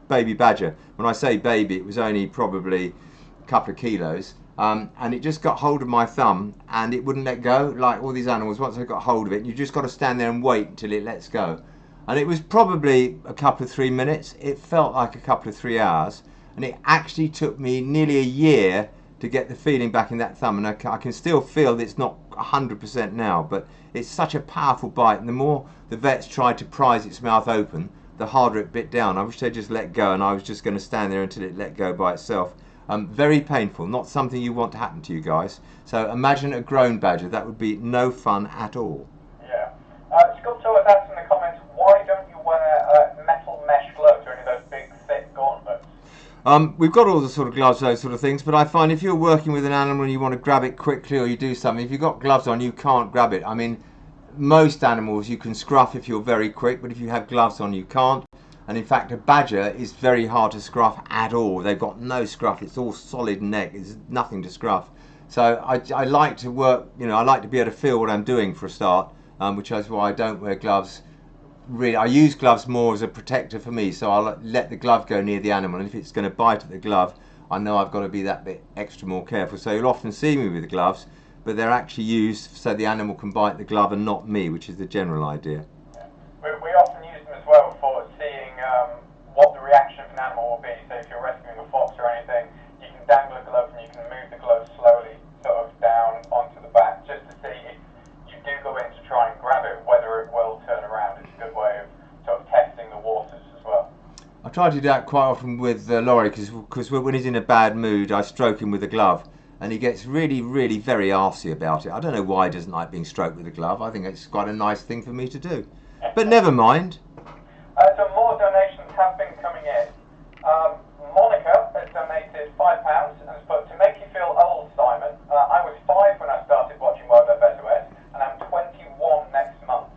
baby badger. When I say baby, it was only probably a couple of kilos, and it just got hold of my thumb, and it wouldn't let go, like all these animals. Once I got hold of it, you just got to stand there and wait until it lets go. And it was probably a couple of 3 minutes. It felt like a couple of 3 hours, and it actually took me nearly a year to get the feeling back in that thumb, and I can still feel that it's not 100% now, but it's such a powerful bite, and the more the vets tried to prise its mouth open, the harder it bit down. I wish they'd just let go, and I was just going to stand there until it let go by itself. Very painful, not something you want to happen to you guys. So imagine a grown badger. That would be no fun at all. Yeah. Sculptor was asked in the comments, why don't you wear metal mesh gloves or any of those big thick gauntlets? We've got all the sort of gloves, those sort of things, but I find if you're working with an animal and you want to grab it quickly, or you do something, if you've got gloves on, you can't grab it. I mean, most animals you can scruff if you're very quick, but if you have gloves on, you can't. And in fact, a badger is very hard to scruff at all. They've got no scruff. It's all solid neck. There's nothing to scruff. So I like to work, you know, I like to be able to feel what I'm doing for a start. which is why I don't wear gloves. Really, I use gloves more as a protector for me, so I'll let the glove go near the animal, and if it's going to bite at the glove, I know I've got to be that bit extra more careful. So you'll often see me with gloves, but they're actually used so the animal can bite the glove and not me, which is the general idea. We often use them as well for seeing what the reaction of an animal will be. So if you're rescuing a fox or anything, you can dangle a glove and you can move the glove slowly sort of down onto the back, just to see if you do go in to try and grab it, whether it will turn around. It's a good way of sort of testing the waters as well. I try to do that quite often with Laurie, because when he's in a bad mood, I stroke him with a glove, and he gets really, really very arsey about it. I don't know why he doesn't like being stroked with a glove. I think it's quite a nice thing for me to do. But never mind. So more donations have been coming in. Monica has donated £5 and has put, to make you feel old, Simon, I was 5 when I started watching Wildlife SOS, and I'm 21 next month.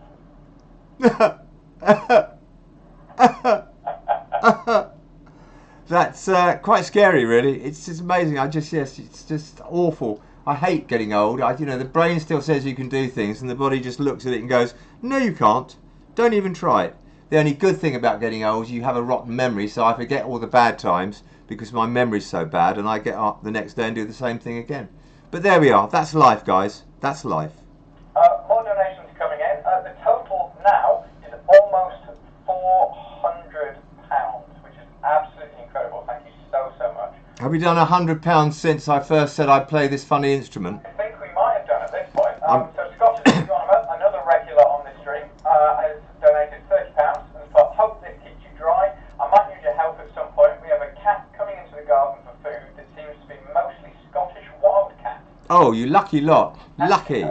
That's quite scary, really. It's just amazing. Yes, it's just awful. I hate getting old. The brain still says you can do things, and the body just looks at it and goes, no, you can't. Don't even try it. The only good thing about getting old is you have a rotten memory, so I forget all the bad times because my memory's so bad, and I get up the next day and do the same thing again. But there we are. That's life, guys. That's life. More donations coming in. The total now is almost £400, which is absolutely incredible. Thank you so much. Have we done £100 since I first said I'd play this funny instrument? I think we might have done at this point. So Scottish astronomer, another regular on this stream, has donated £30 and thought, hope this keeps you dry. I might need your help at some point. We have a cat coming into the garden for food that seems to be mostly Scottish wildcat. Oh, you lucky lot. Lucky.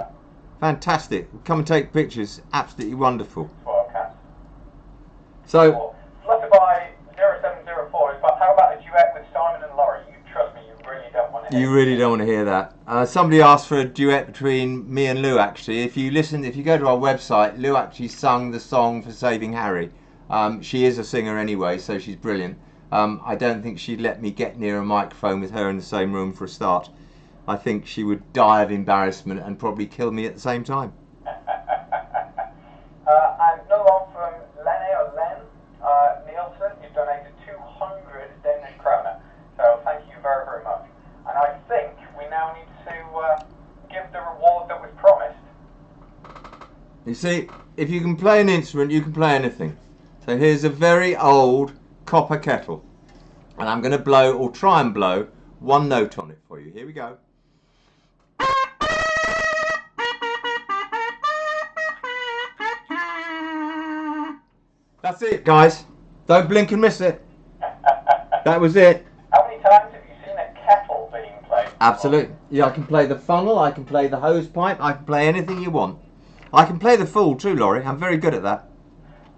Fantastic. Come and take pictures. Absolutely wonderful. Wildcats. So, Flutterby 0704 is, but how about a duet with Simon and Laurie? You trust me, you really don't want to hear you really don't want to hear that. Somebody asked for a duet between me and Lou, actually. If you go to our website, Lou actually sung the song for Saving Harry. She is a singer anyway, so she's brilliant. I don't think she'd let me get near a microphone with her in the same room for a start. I think she would die of embarrassment and probably kill me at the same time. And another one from Len Nielsen. You've donated 200 Danish kroner. So thank you very, very much. And I think we now need to give the reward that was promised. You see, if you can play an instrument, you can play anything. So here's a very old copper kettle. And I'm going to blow, or try and blow, one note on it for you. Here we go. That's it, guys. Don't blink and miss it. That was it. How many times have you seen a kettle being played? Absolutely. Yeah, I can play the funnel, I can play the hose pipe, I can play anything you want. I can play the fool too, Laurie. I'm very good at that.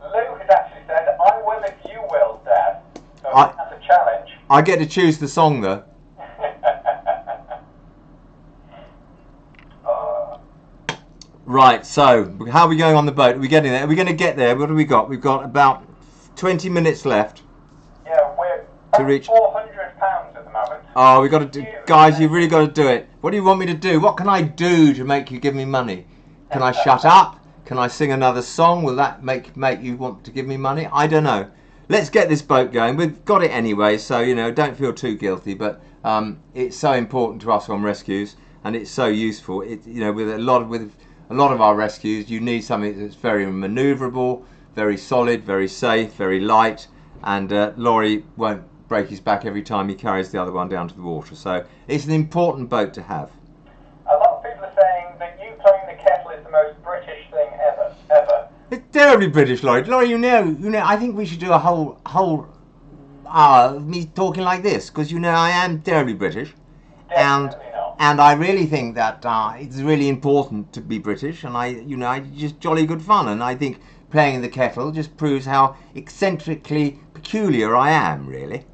Lou has actually said, I will if you will, Dad. So that's a challenge. I get to choose the song, though. Right, so how are we going on the boat? Are we getting there? Are we going to get there? What have we got? We've got about 20 minutes left. Yeah, we're to reach £400 at the moment. Oh, we got to do, guys. You really got to do it. What do you want me to do? What can I do to make you give me money? Can I shut up? Can I sing another song? Will that make you want to give me money? I don't know. Let's get this boat going. We've got it anyway, so don't feel too guilty. But it's so important to us on rescues, and it's so useful. With a lot of our rescues, you need something that's very manoeuvrable, very solid, very safe, very light, and Laurie won't break his back every time he carries the other one down to the water. So it's an important boat to have. A lot of people are saying that you playing the kettle is the most British thing ever. It's terribly British, Laurie. Laurie, I think we should do a whole hour of me talking like this, because I am terribly British. Definitely not. And I really think that it's really important to be British, and I just jolly good fun. And I think playing the kettle just proves how eccentrically peculiar I am, really.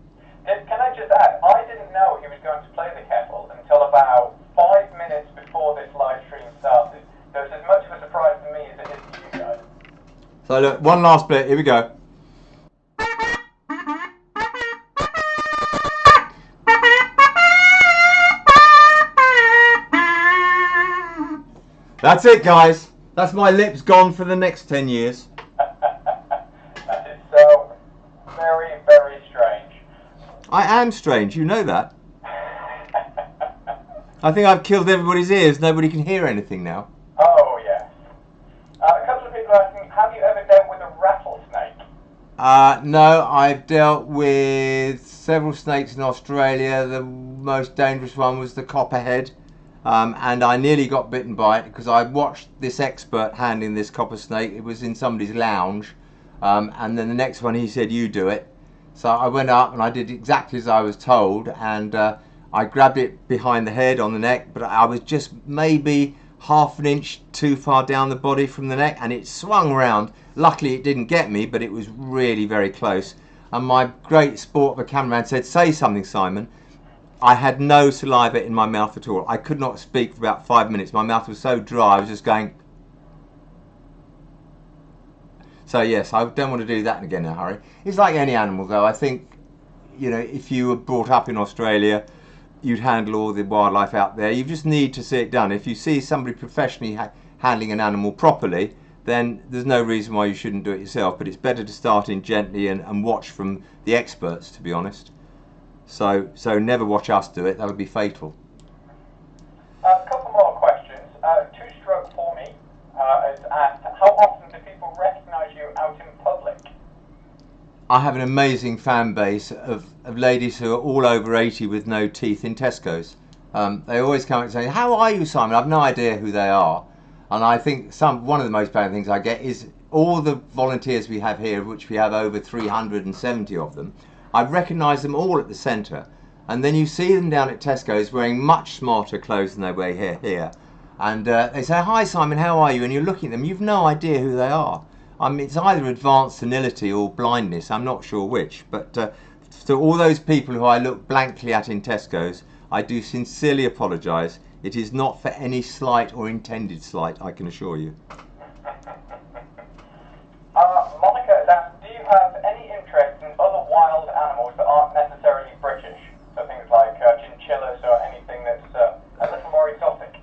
Can I just add, I didn't know he was going to play the kettle until about 5 minutes before this live stream started. So it's as much of a surprise to me as it is to you guys. So look, one last bit. Here we go. That's it, guys. That's my lips gone for the next 10 years. That is so very, very strange. I am strange, you know that. I think I've killed everybody's ears. Nobody can hear anything now. Oh, yes. A couple of people are asking, have you ever dealt with a rattlesnake? No, I've dealt with several snakes in Australia. The most dangerous one was the copperhead. And I nearly got bitten by it because I watched this expert handling this copper snake. It was in somebody's lounge. And then the next one he said, you do it. So I went up and I did exactly as I was told. And I grabbed it behind the head on the neck. But I was just maybe half an inch too far down the body from the neck. And it swung around. Luckily it didn't get me, but it was really very close. And my great sport of a cameraman said, say something, Simon. I had no saliva in my mouth at all. I could not speak for about 5 minutes. My mouth was so dry, I was just going. So yes, I don't want to do that again in a hurry. It's like any animal though. I think, you know, if you were brought up in Australia, you'd handle all the wildlife out there. You just need to see it done. If you see somebody professionally handling an animal properly, then there's no reason why you shouldn't do it yourself. But it's better to start in gently and watch from the experts, to be honest. So never watch us do it, that'll be fatal. A couple more questions. Two-stroke for me is asked, how often do people recognise you out in public? I have an amazing fan base of ladies who are all over 80 with no teeth in Tesco's. They always come and say, how are you, Simon? I've no idea who they are. And I think one of the most bad things I get is all the volunteers we have here, which we have over 370 of them, I recognise them all at the centre, and then you see them down at Tesco's wearing much smarter clothes than they wear here. And they say, hi Simon, how are you? And you're looking at them, you've no idea who they are. I mean, it's either advanced senility or blindness, I'm not sure which. But to all those people who I look blankly at in Tesco's, I do sincerely apologise. It is not for any slight or intended slight, I can assure you. Monica has asked, do you have any interest in other wild animals that aren't necessarily British? So things like chinchillas or anything that's a little more exotic.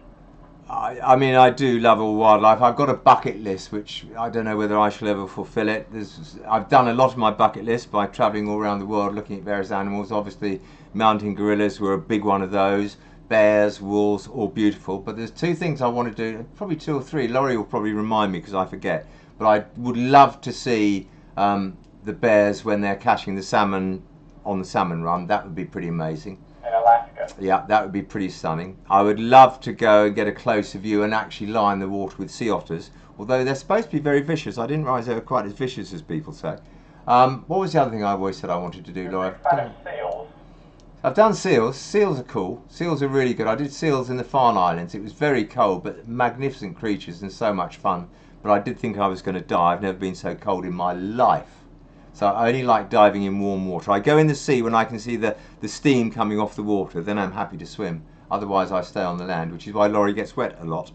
I mean, I do love all wildlife. I've got a bucket list, which I don't know whether I shall ever fulfil it. I've done a lot of my bucket list by travelling all around the world looking at various animals. Obviously, mountain gorillas were a big one of those. Bears, wolves, all beautiful. But there's two things I want to do, probably two or three. Laurie will probably remind me because I forget. But I would love to see the bears when they're catching the salmon on the salmon run. That would be pretty amazing. In Alaska. Yeah, that would be pretty stunning. I would love to go and get a closer view and actually lie in the water with sea otters, although they're supposed to be very vicious. I didn't realise they were quite as vicious as people say. What was the other thing I always said I wanted to do, Laura? You're a fan of seals. I've done seals. Seals are cool. Seals are really good. I did seals in the Farne Islands. It was very cold, but magnificent creatures and so much fun. But I did think I was going to die. I've never been so cold in my life. So I only like diving in warm water. I go in the sea when I can see the steam coming off the water. Then I'm happy to swim. Otherwise I stay on the land, which is why Laurie gets wet a lot.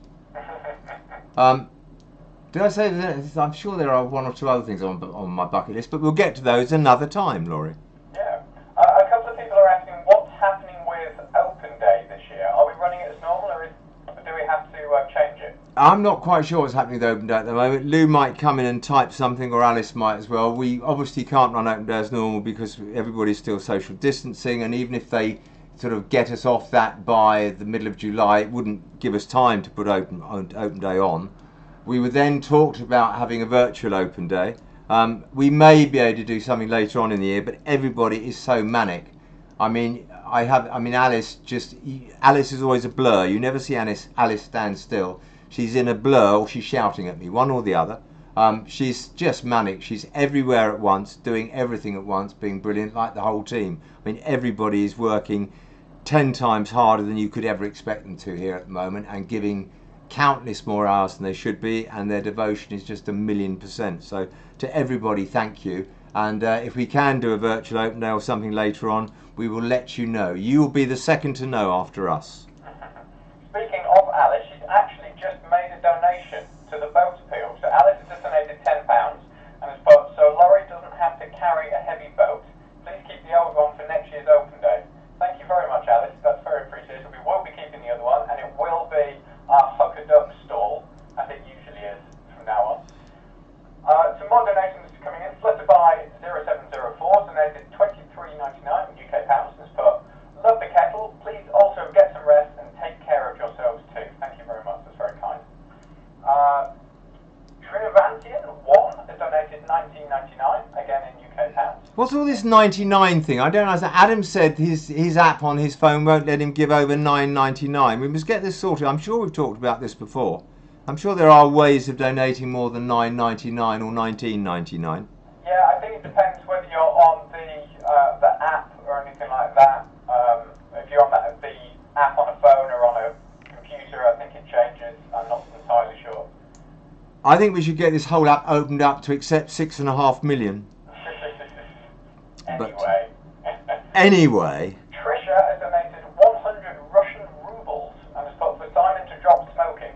Did I say that? I'm sure there are one or two other things on my bucket list, but we'll get to those another time, Laurie. Yeah. A couple of people are asking, what's happening with Open Day this year? Are we running it as normal, or do we have to change it? I'm not quite sure what's happening with Open Day at the moment. Lou might come in and type something, or Alice might as well. We obviously can't run Open Day as normal because everybody's still social distancing, and even if they sort of get us off that by the middle of July, it wouldn't give us time to put Open Day on. We were then talked about having a virtual Open Day. We may be able to do something later on in the year, but everybody is so manic. I mean, Alice is always a blur. You never see Alice stand still. She's in a blur or she's shouting at me, one or the other. She's just manic. She's everywhere at once, doing everything at once, being brilliant, like the whole team. I mean, everybody is working 10 times harder than you could ever expect them to here at the moment, and giving countless more hours than they should be, and their devotion is just 1,000,000%. So to everybody, thank you. And if we can do a virtual Open Day or something later on, we will let you know. You will be the second to know after us. Speaking of Alice, she's actually just made a donation to the boat appeal. So Alice has just donated £10 and has put, so Laurie doesn't have to carry a heavy boat. Please keep the old one for next year's Open Day. Thank you very much, Alice. That's very appreciated. We will be keeping the other one, and it will be our Hucker Duck stall, as it usually is. donated 19.99, again in UK pounds. What's all this 99 thing? I don't understand. Adam said his app on his phone won't let him give over 9.99. We must get this sorted. I'm sure we've talked about this before. I'm sure there are ways of donating more than 9.99 or 19.99. Yeah, I think it depends whether you're on the app or anything like that. If you're on the app on a phone or on a computer, I think it changes. I'm not entirely sure. I think we should get this whole app opened up to accept 6.5 million. Anyway. Anyway. Trisha has donated 100 Russian rubles and has put for Simon to drop smoking.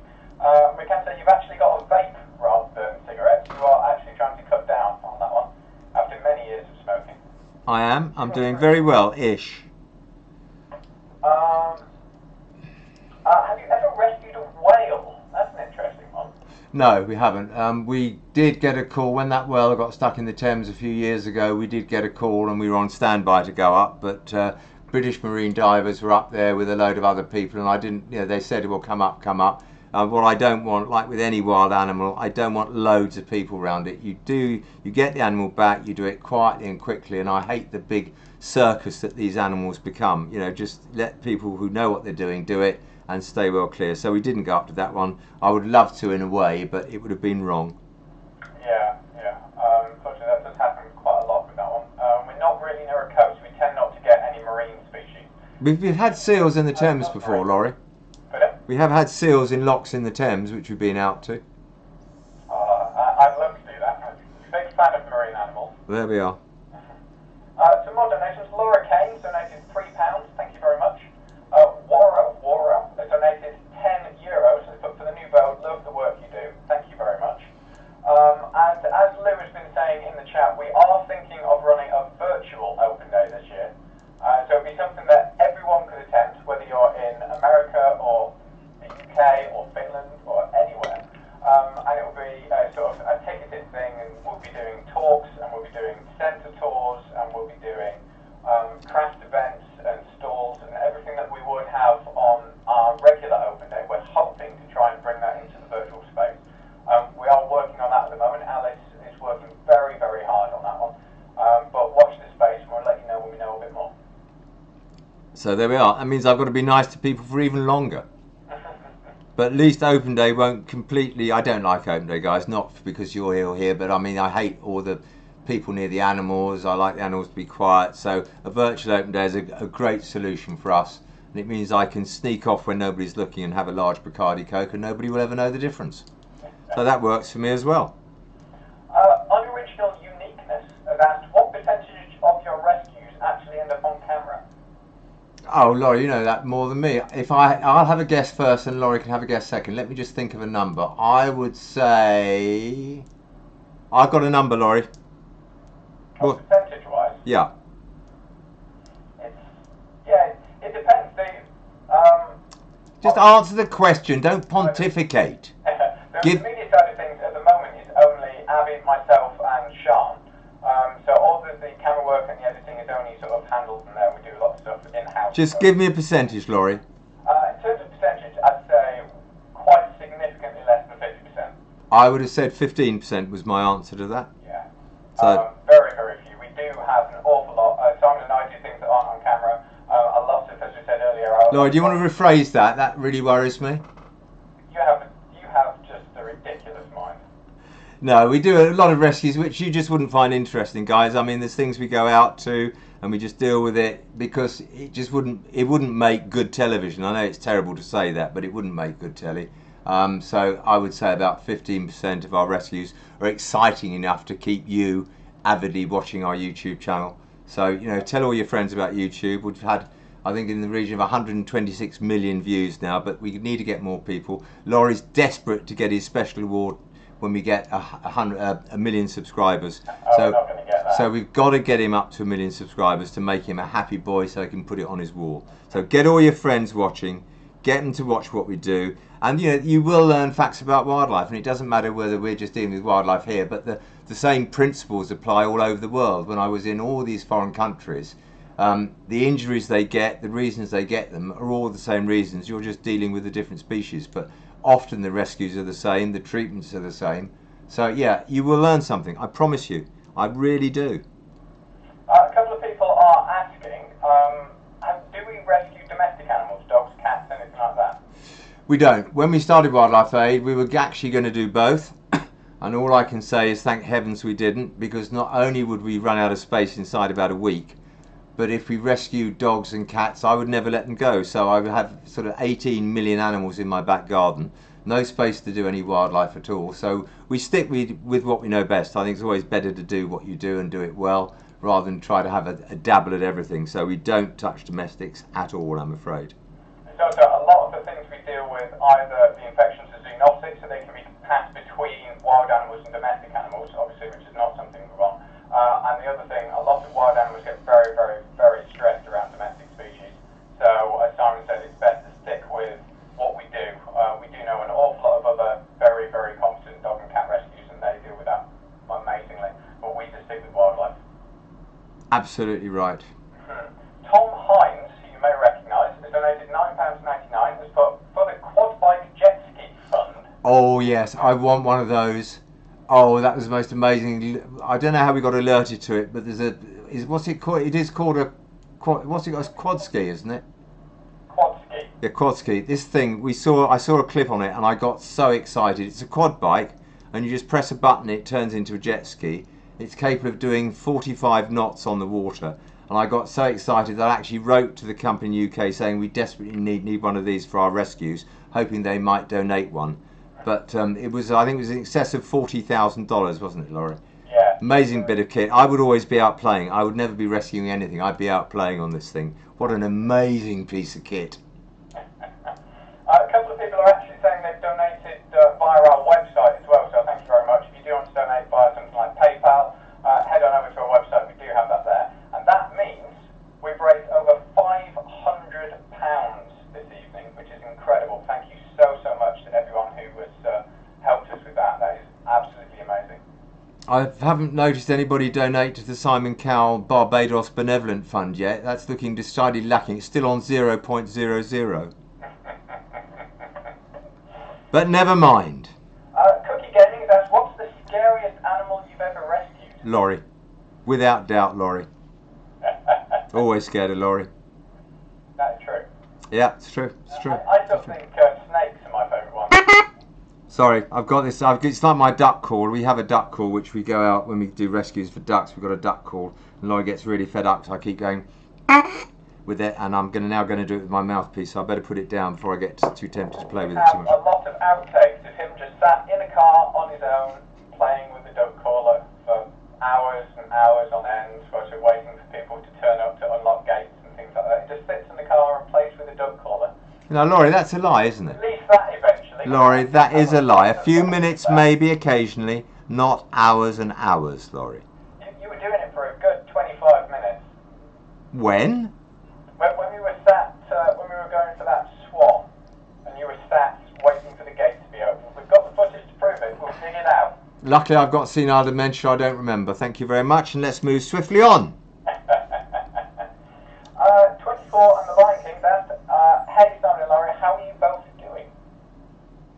We can say you've actually got a vape rather than cigarettes. You are actually trying to cut down on that one after many years of smoking. I am. I'm doing very well-ish. Have you ever rescued a whale? That's an interesting one. No, we haven't. We did get a call when that whale got stuck in the Thames a few years ago. We did get a call and we were on standby to go up, but British marine divers were up there with a load of other people, and I didn't. You know, they said, "Well, come up, come up." What I don't want, like with any wild animal, I don't want loads of people around it. You get the animal back, you do it quietly and quickly, and I hate the big circus that these animals become. You know, just let people who know what they're doing do it and stay well clear. So we didn't go up to that one. I would love to in a way, but it would have been wrong. Yeah. Unfortunately, that does happen quite a lot with that one. We're not really near a coast. We tend not to get any marine species. We've had seals in the Thames before, Laurie. We have had seals in locks in the Thames, which we've been out to. I'd love to do that. I'm a big fan of marine animals. There we are. Some more donations. Laura Kane donated £3. Thank you very much. Wara has donated €10. They put for the new boat. Love the work you do. Thank you very much. And as Lou has been saying in the chat, we are thinking of running a virtual open day this year. So it'll be something that everyone could attend, whether you're in America or the UK or Finland or anywhere. And it will be sort of a ticketed thing, and we'll be doing talks, and we'll be doing centre tours, and we'll be doing craft events and stalls and everything that we would have on our regular open day. We're hoping to try and bring that into the virtual space. We are working on that at the moment. Alice is working very, very hard on that one. But watch this space, and we'll let you know when we know a bit more. So there we are. That means I've got to be nice to people for even longer. But at least open day won't completely... I don't like open day, guys. Not because you're here, but I mean, I hate all the people near the animals. I like the animals to be quiet. So a virtual open day is a great solution for us. And it means I can sneak off when nobody's looking and have a large Bacardi Coke, and nobody will ever know the difference. So that works for me as well. Unoriginal Uniqueness has asked, what percentage of your rescues actually end up on camera? Oh, Laurie, you know that more than me. I'll have a guess first and Laurie can have a guess second. Let me just think of a number. I would say... I've got a number, Laurie. Percentage-wise? Yeah. It depends. Just answer the question. Don't pontificate. The media side of things at the moment is only Abby, myself and Sean. So all of the camera work and the editing is only sort of handled from there. We do a lot of stuff in-house. Just give me a percentage, Laurie. In terms of percentage, I'd say quite significantly less than 50%. I would have said 15% was my answer to that. Yeah. So very, very few. We do have an awful lot. Simon and I do things that aren't on camera. A lot of, as we said earlier... Laurie, do you want to rephrase that? That really worries me. You have just a ridiculous mind. No, we do a lot of rescues which you just wouldn't find interesting, guys. I mean, there's things we go out to and we just deal with it because it wouldn't make good television. I know it's terrible to say that, but it wouldn't make good telly. So I would say about 15% of our rescues are exciting enough to keep you avidly watching our YouTube channel. So, you know, tell all your friends about YouTube. We've had, I think, in the region of 126 million views now, but we need to get more people. Laurie's desperate to get his special award when we get a million subscribers. We're not going to get that. So we've got to get him up to 1 million subscribers to make him a happy boy so he can put it on his wall. So get all your friends watching, get them to watch what we do, and you know, you will learn facts about wildlife, and it doesn't matter whether we're just dealing with wildlife here, but the same principles apply all over the world. When I was in all these foreign countries, the injuries they get, the reasons they get them are all the same reasons. You're just dealing with a different species, but often the rescues are the same, the treatments are the same. So yeah, you will learn something. I promise you. I really do. A couple of people are asking, do we rescue domestic animals, dogs, cats, anything like that? We don't. When we started Wildlife Aid, we were actually going to do both. And all I can say is thank heavens we didn't, because not only would we run out of space inside about a week, but if we rescued dogs and cats, I would never let them go. So I would have sort of 18 million animals in my back garden. No space to do any wildlife at all. So we stick with what we know best. I think it's always better to do what you do and do it well, rather than try to have a dabble at everything. So we don't touch domestics at all, I'm afraid. So a lot of the things we deal with, either the infections are zoonotic, so they can be passed between wild animals and domestic animals, obviously, which is not something we want. And the other thing, a lot of wild animals get very, very, very stressed around domestic species. So as Simon said, it's best to stick with what we do. We do know an awful lot of other very, very competent dog and cat rescues, and they deal with that amazingly. But we just stick with wildlife. Absolutely right. Tom Hines, who you may recognise, has donated £9.99 for the Quad Bike Jet Ski Fund. Oh yes, I want one of those. Oh, that was the most amazing. I don't know how we got alerted to it, but there's what's it called? It is called a what's it called? It's quad ski, isn't it? Quad ski. Yeah, quad ski. This thing I saw a clip on it and I got so excited. It's a quad bike and you just press a button, it turns into a jet ski. It's capable of doing 45 knots on the water. And I got so excited that I actually wrote to the company in the UK saying we desperately need one of these for our rescues, hoping they might donate one. But I think it was in excess of $40,000, wasn't it, Laurie? Yeah. Amazing bit of kit. I would always be out playing. I would never be rescuing anything. I'd be out playing on this thing. What an amazing piece of kit. A couple of people are actually saying they've donated via our website as well, so thank you very much. If you do want to donate via something like PayPal, head on over to our website. We do have that there. And that means we've raised over £500 this evening, which is incredible. Thank you so much to everyone who has helped us with that. That is absolutely amazing. I haven't noticed anybody donate to the Simon Cowell Barbados Benevolent Fund yet. That's looking decidedly lacking. It's still on 0.00. But never mind. Cookie Gaming has asked, what's the scariest animal you've ever rescued? Laurie. Without doubt, Laurie. Always scared of Laurie. That's true. Yeah, it's true. It's true. I still think snakes are my favourite one. Sorry, I've got this. It's like my duck call. We have a duck call which we go out when we do rescues for ducks. We've got a duck call, and Laurie gets really fed up, so I keep going with it, and I'm now going to do it with my mouthpiece. So I better put it down before I get too tempted to play with it too much. A lot of outtakes of him just sat in a car on his own, playing with the duck caller for hours and hours on end, whilst you're waiting for people to turn up to unlock gates and things like that. He just sits in the car and plays with the duck caller. Now, Laurie, that's a lie, isn't it? At least that eventually. Laurie, that is a lie. A few minutes, maybe occasionally, not hours and hours, Laurie. You were doing it for a good 25 minutes. When? When we were sat, when we were going for that swan, and you were sat waiting for the gate to be opened. We've got the footage to prove it. We'll dig it out. Luckily, I've got senile dementia. I don't remember. Thank you very much, and let's move swiftly on. 24 and the Lion King. That's hey, Simon and Laurie, how are you both doing?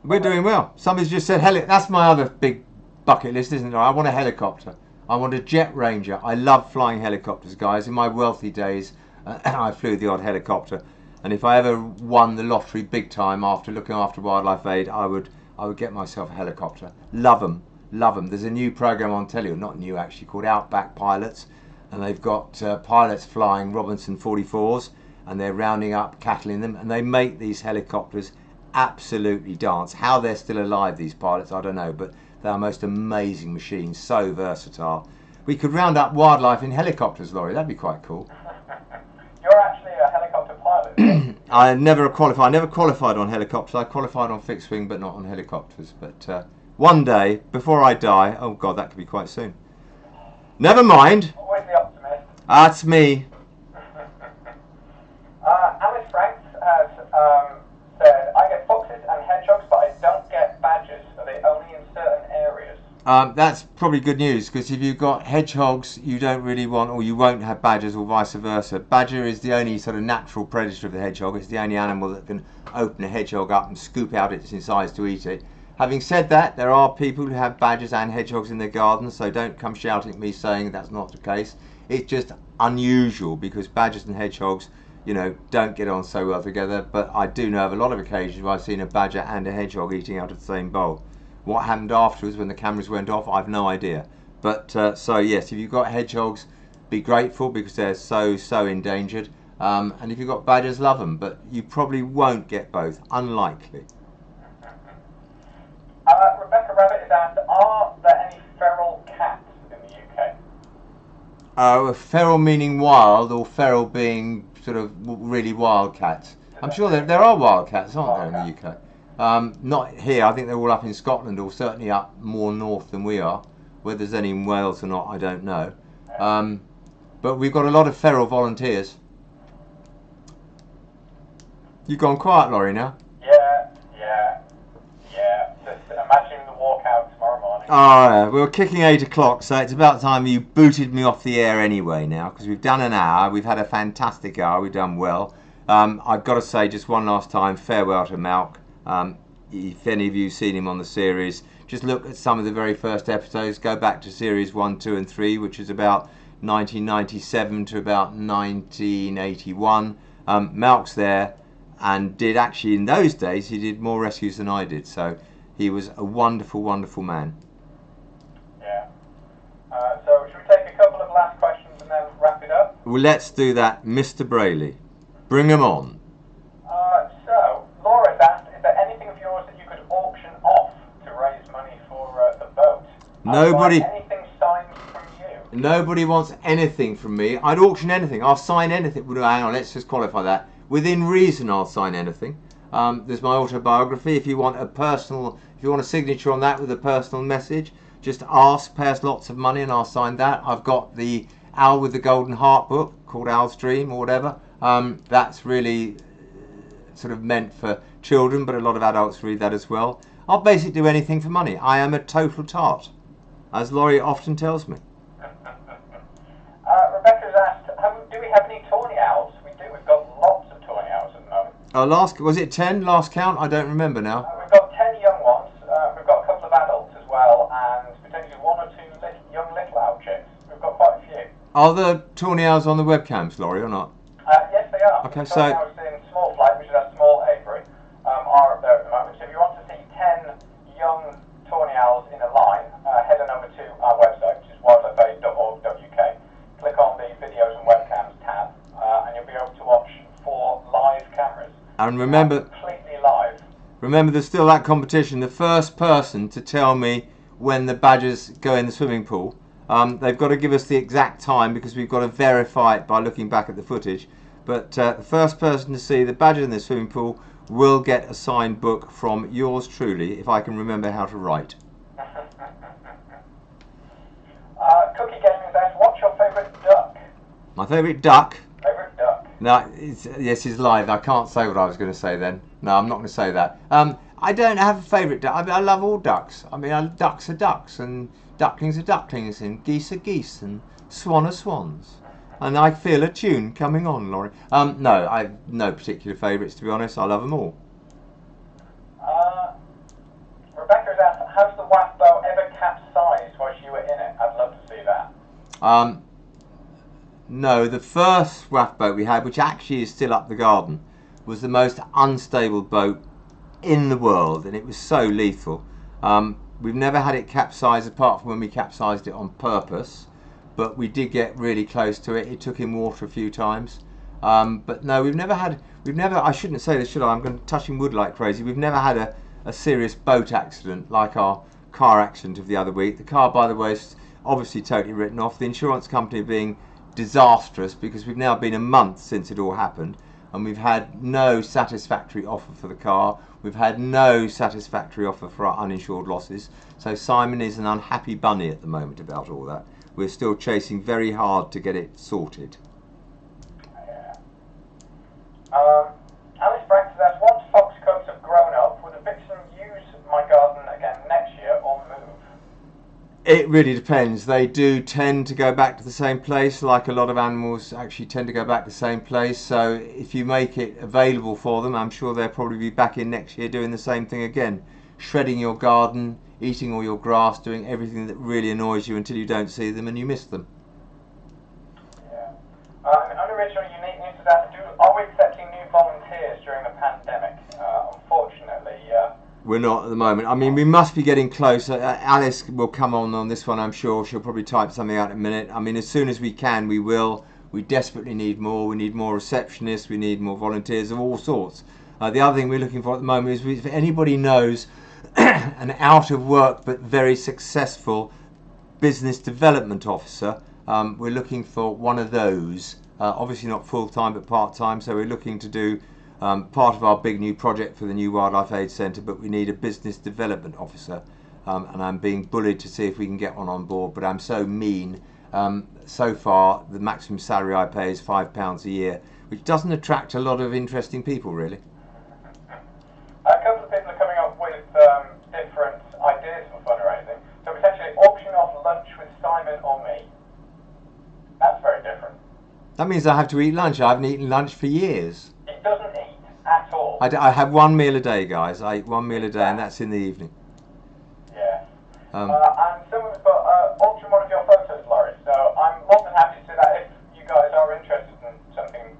We're doing well. Somebody's just said, that's my other big bucket list, isn't it? I want a helicopter. I want a jet ranger. I love flying helicopters, guys. In my wealthy days, I flew the odd helicopter. And if I ever won the lottery big time after looking after Wildlife Aid, I would get myself a helicopter. Love them. Love them. There's a new program on telly, not new actually, called Outback Pilots. And they've got pilots flying Robinson 44s, and they're rounding up cattle in them. And they make these helicopters absolutely dance. How they're still alive, these pilots, I don't know. But they're most amazing machines, so versatile. We could round up wildlife in helicopters, Laurie. That'd be quite cool. You're actually a helicopter pilot. I never qualified on helicopters. I qualified on fixed wing, but not on helicopters. But one day, before I die, oh God, that could be quite soon. Never mind. Always the optimist. That's me. Alice Franks has said, I get foxes and hedgehogs, but I don't get badgers. Are they only in certain areas? That's probably good news, because if you've got hedgehogs, you don't really want, or you won't have badgers, or vice versa. Badger is the only sort of natural predator of the hedgehog. It's the only animal that can open a hedgehog up and scoop out its insides to eat it. Having said that, there are people who have badgers and hedgehogs in their gardens, so don't come shouting at me saying that's not the case. It's just unusual because badgers and hedgehogs, you know, don't get on so well together. But I do know of a lot of occasions where I've seen a badger and a hedgehog eating out of the same bowl. What happened afterwards when the cameras went off, I've no idea. But so yes, if you've got hedgehogs, be grateful because they're so endangered. And if you've got badgers, love them. But you probably won't get both. Unlikely. Rebecca Rabbit has asked, are there any feral cats in the UK? Feral meaning wild, or feral being sort of really wild cats? I'm sure there are wild cats, aren't there, in the UK? Not here. I think they're all up in Scotland, or certainly up more north than we are. Whether there's any in Wales or not, I don't know. But we've got a lot of feral volunteers. You've gone quiet, Laurie, now. Yeah. Just imagining the walkout tomorrow morning. Oh, yeah. We were kicking 8 o'clock, so it's about time you booted me off the air anyway now, because we've done an hour. We've had a fantastic hour. We've done well. I've got to say just one last time, farewell to Malk. If any of you have seen him on the series, just look at some of the very first episodes. Go back to series 1, 2 and 3, which is about 1997 to about 1981. Malk's there and did actually, in those days, he did more rescues than I did. So he was a wonderful, wonderful man. Yeah. So should we take a couple of last questions and then wrap it up? Well, let's do that. Mr. Brayley, bring him on. So, Laura's asked, is there anything of yours that you could auction off to raise money for the boat? Nobody. Anything signed from you? Nobody wants anything from me. I'd auction anything. I'll sign anything. Well, hang on, let's just qualify that. Within reason, I'll sign anything. There's my autobiography. If you want a signature on that with a personal message, just ask, pay us lots of money and I'll sign that. I've got the Owl with the Golden Heart book called Owl's Dream or whatever. That's really sort of meant for children, but a lot of adults read that as well. I'll basically do anything for money. I am a total tart, as Laurie often tells me. Rebecca's asked, do we have any tawny owls? We do. We've got lots of tawny owls at the moment. Was it 10 last count? I don't remember now. We've got 10 young ones. We've got a couple of adults as well, and potentially 1 or 2 young little owl chicks. We've got quite a few. Are the tawny owls on the webcams, Laurie, or not? Yes, they are. Okay, so I was in Small Flight, which is a small aviary, are up there at the moment. So if you want to see 10 young tawny owls in a line, head on over to our website, which is wildlifeaid.org.uk. Click on the videos and webcams tab, and you'll be able to watch 4 live cameras. And remember, completely live. Remember, there's still that competition. The first person to tell me when the badgers go in the swimming pool, they've got to give us the exact time because we've got to verify it by looking back at the footage. But the first person to see the badger in the swimming pool will get a signed book from yours truly, if I can remember how to write. Cookie Gaming says, what's your favourite duck? My favourite duck? Favourite duck? No, yes, it's live. I can't say what I was going to say then. No, I'm not going to say that. I don't have a favourite duck. I mean, I love all ducks. I mean, ducks are ducks, and ducklings are ducklings, and geese are geese, and swan are swans. And I feel a tune coming on, Laurie. No, I have no particular favourites, to be honest. I love them all. Rebecca's asked, has the WAF boat ever capsized whilst you were in it? I'd love to see that. No, the first WAF boat we had, which actually is still up the garden, was the most unstable boat in the world, and it was so lethal. We've never had it capsize apart from when we capsized it on purpose. But we did get really close to it. It took in water a few times. But no, I shouldn't say this, should I? I'm touching wood like crazy. We've never had a serious boat accident like our car accident of the other week. The car, by the way, is obviously totally written off. The insurance company being disastrous because we've now been a month since it all happened and we've had no satisfactory offer for the car. We've had no satisfactory offer for our uninsured losses. So Simon is an unhappy bunny at the moment about all that. We're still chasing very hard to get it sorted. Yeah. Alice Brax says, once fox cubs have grown up, would the vixen use my garden again next year or move? It really depends. They do tend to go back to the same place, like a lot of animals actually tend to go back to the same place. So if you make it available for them, I'm sure they'll probably be back in next year doing the same thing again. shredding your garden, eating all your grass, doing everything that really annoys you until you don't see them and you miss them. Yeah. And only original unique news to that, are we accepting new volunteers during the pandemic? Unfortunately, we're not at the moment. I mean, we must be getting close. Alice will come on this one, I'm sure. She'll probably type something out in a minute. I mean, as soon as we can, we will. We desperately need more. We need more receptionists. We need more volunteers of all sorts. The other thing we're looking for at the moment is if anybody knows an out of work but very successful business development officer, we're looking for one of those. Obviously not full-time but part-time, so we're looking to do part of our big new project for the new Wildlife Aid Centre, but we need a business development officer, and I'm being bullied to see if we can get one on board, but I'm so mean. So far the maximum salary I pay is £5 a year, which doesn't attract a lot of interesting people really. A couple of people are coming up with different ideas for fundraising. So potentially auctioning off lunch with Simon or me. That's very different. That means I have to eat lunch. I haven't eaten lunch for years. He doesn't eat at all. I have one meal a day, guys. I eat one meal a day, and that's in the evening. Yeah. And someone's put auction one of your photos, Laurie. So I'm more than happy to do that if you guys are interested in something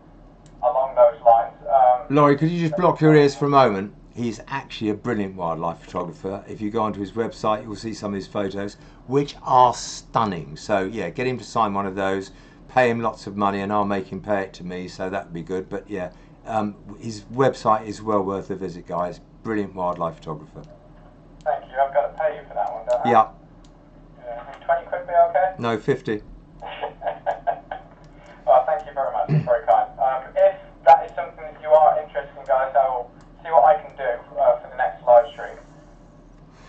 along those lines. Laurie, could you just block your ears for a moment? He's actually a brilliant wildlife photographer. If you go onto his website, you'll see some of his photos, which are stunning. So yeah, get him to sign one of those, pay him lots of money, and I'll make him pay it to me, so that would be good. But yeah, his website is well worth a visit, guys. Brilliant wildlife photographer. Thank you. I've got to pay you for that one, don't I? Yeah. 20 quid be okay? No, 50. Well, thank you very much. It's very kind. If that is something that you are interested in, guys, I will see what I can do for the next live stream.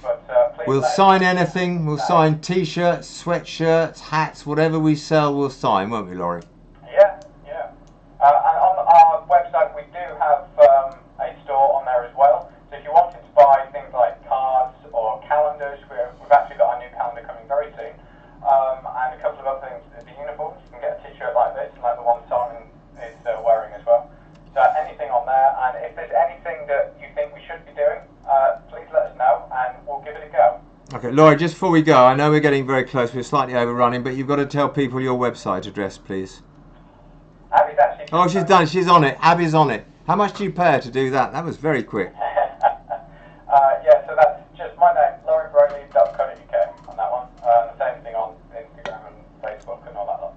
But please, we'll sign anything. We'll sign T-shirts, sweatshirts, hats, whatever we sell, we'll sign, won't we, Laurie? Yeah, yeah. And on our website, we do have a store on there as well. So if you wanted to buy things like cards or calendars, we've actually got our new calendar coming very soon. And a couple of other things. The uniforms, you can get a T-shirt like this, like the one Simon is wearing as well. So anything on there, and if there's anything that you think we should be doing, please let us know and we'll give it a go. Okay, Laurie, just before we go, I know we're getting very close, we're slightly overrunning, but you've got to tell people your website address, please. Abby's actually... Oh, she's done, she's on it, Abby's on it. How much do you pay her to do that? That was very quick. Yeah, so that's just my name, lauriebroley.co.uk on that one. The same thing on Instagram and Facebook and all that lot.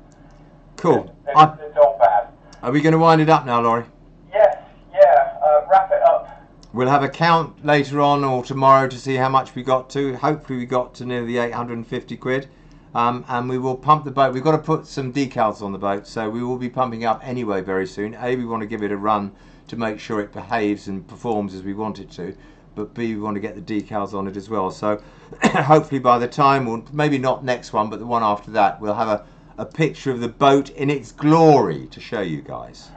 Cool. It's all bad. Are we going to wind it up now, Laurie? Yes, yeah, wrap it up. We'll have a count later on or tomorrow to see how much we got to. Hopefully we got to near the 850 quid. And we will pump the boat. We've got to put some decals on the boat, so we will be pumping up anyway very soon. A, we want to give it a run to make sure it behaves and performs as we want it to. But B, we want to get the decals on it as well. So hopefully by the time, or maybe not next one, but the one after that, we'll have a picture of the boat in its glory to show you guys.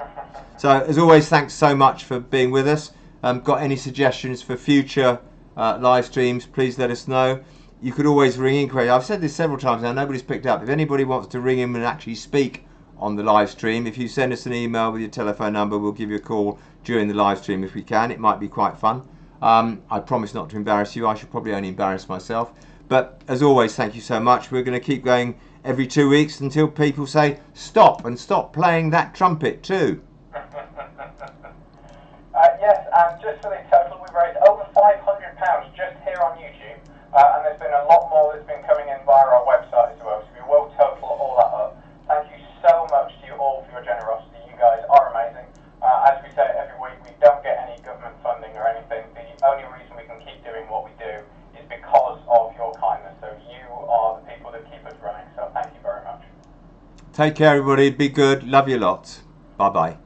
So as always, thanks so much for being with us. Got any suggestions for future live streams, please let us know. You could always ring in, Craig. I've said this several times now, nobody's picked up. If anybody wants to ring in and actually speak on the live stream, if you send us an email with your telephone number, we'll give you a call during the live stream if we can. It might be quite fun. I promise not to embarrass you. I should probably only embarrass myself. But as always, thank you so much. We're going to keep going every 2 weeks until people say stop, and stop playing that trumpet too. Yes, and just for the total, we've raised over £500 just here on YouTube, and there's been a lot more that's been coming in via our website as well, so we will total all that up. Thank you so much to you all for your generosity. You guys are amazing. As we say every week, we don't get any government funding or anything. The only reason we can keep doing what we do is because of your kindness, so you are the people that keep us running, so thank you very much. Take care, everybody. Be good. Love you lots. Bye-bye.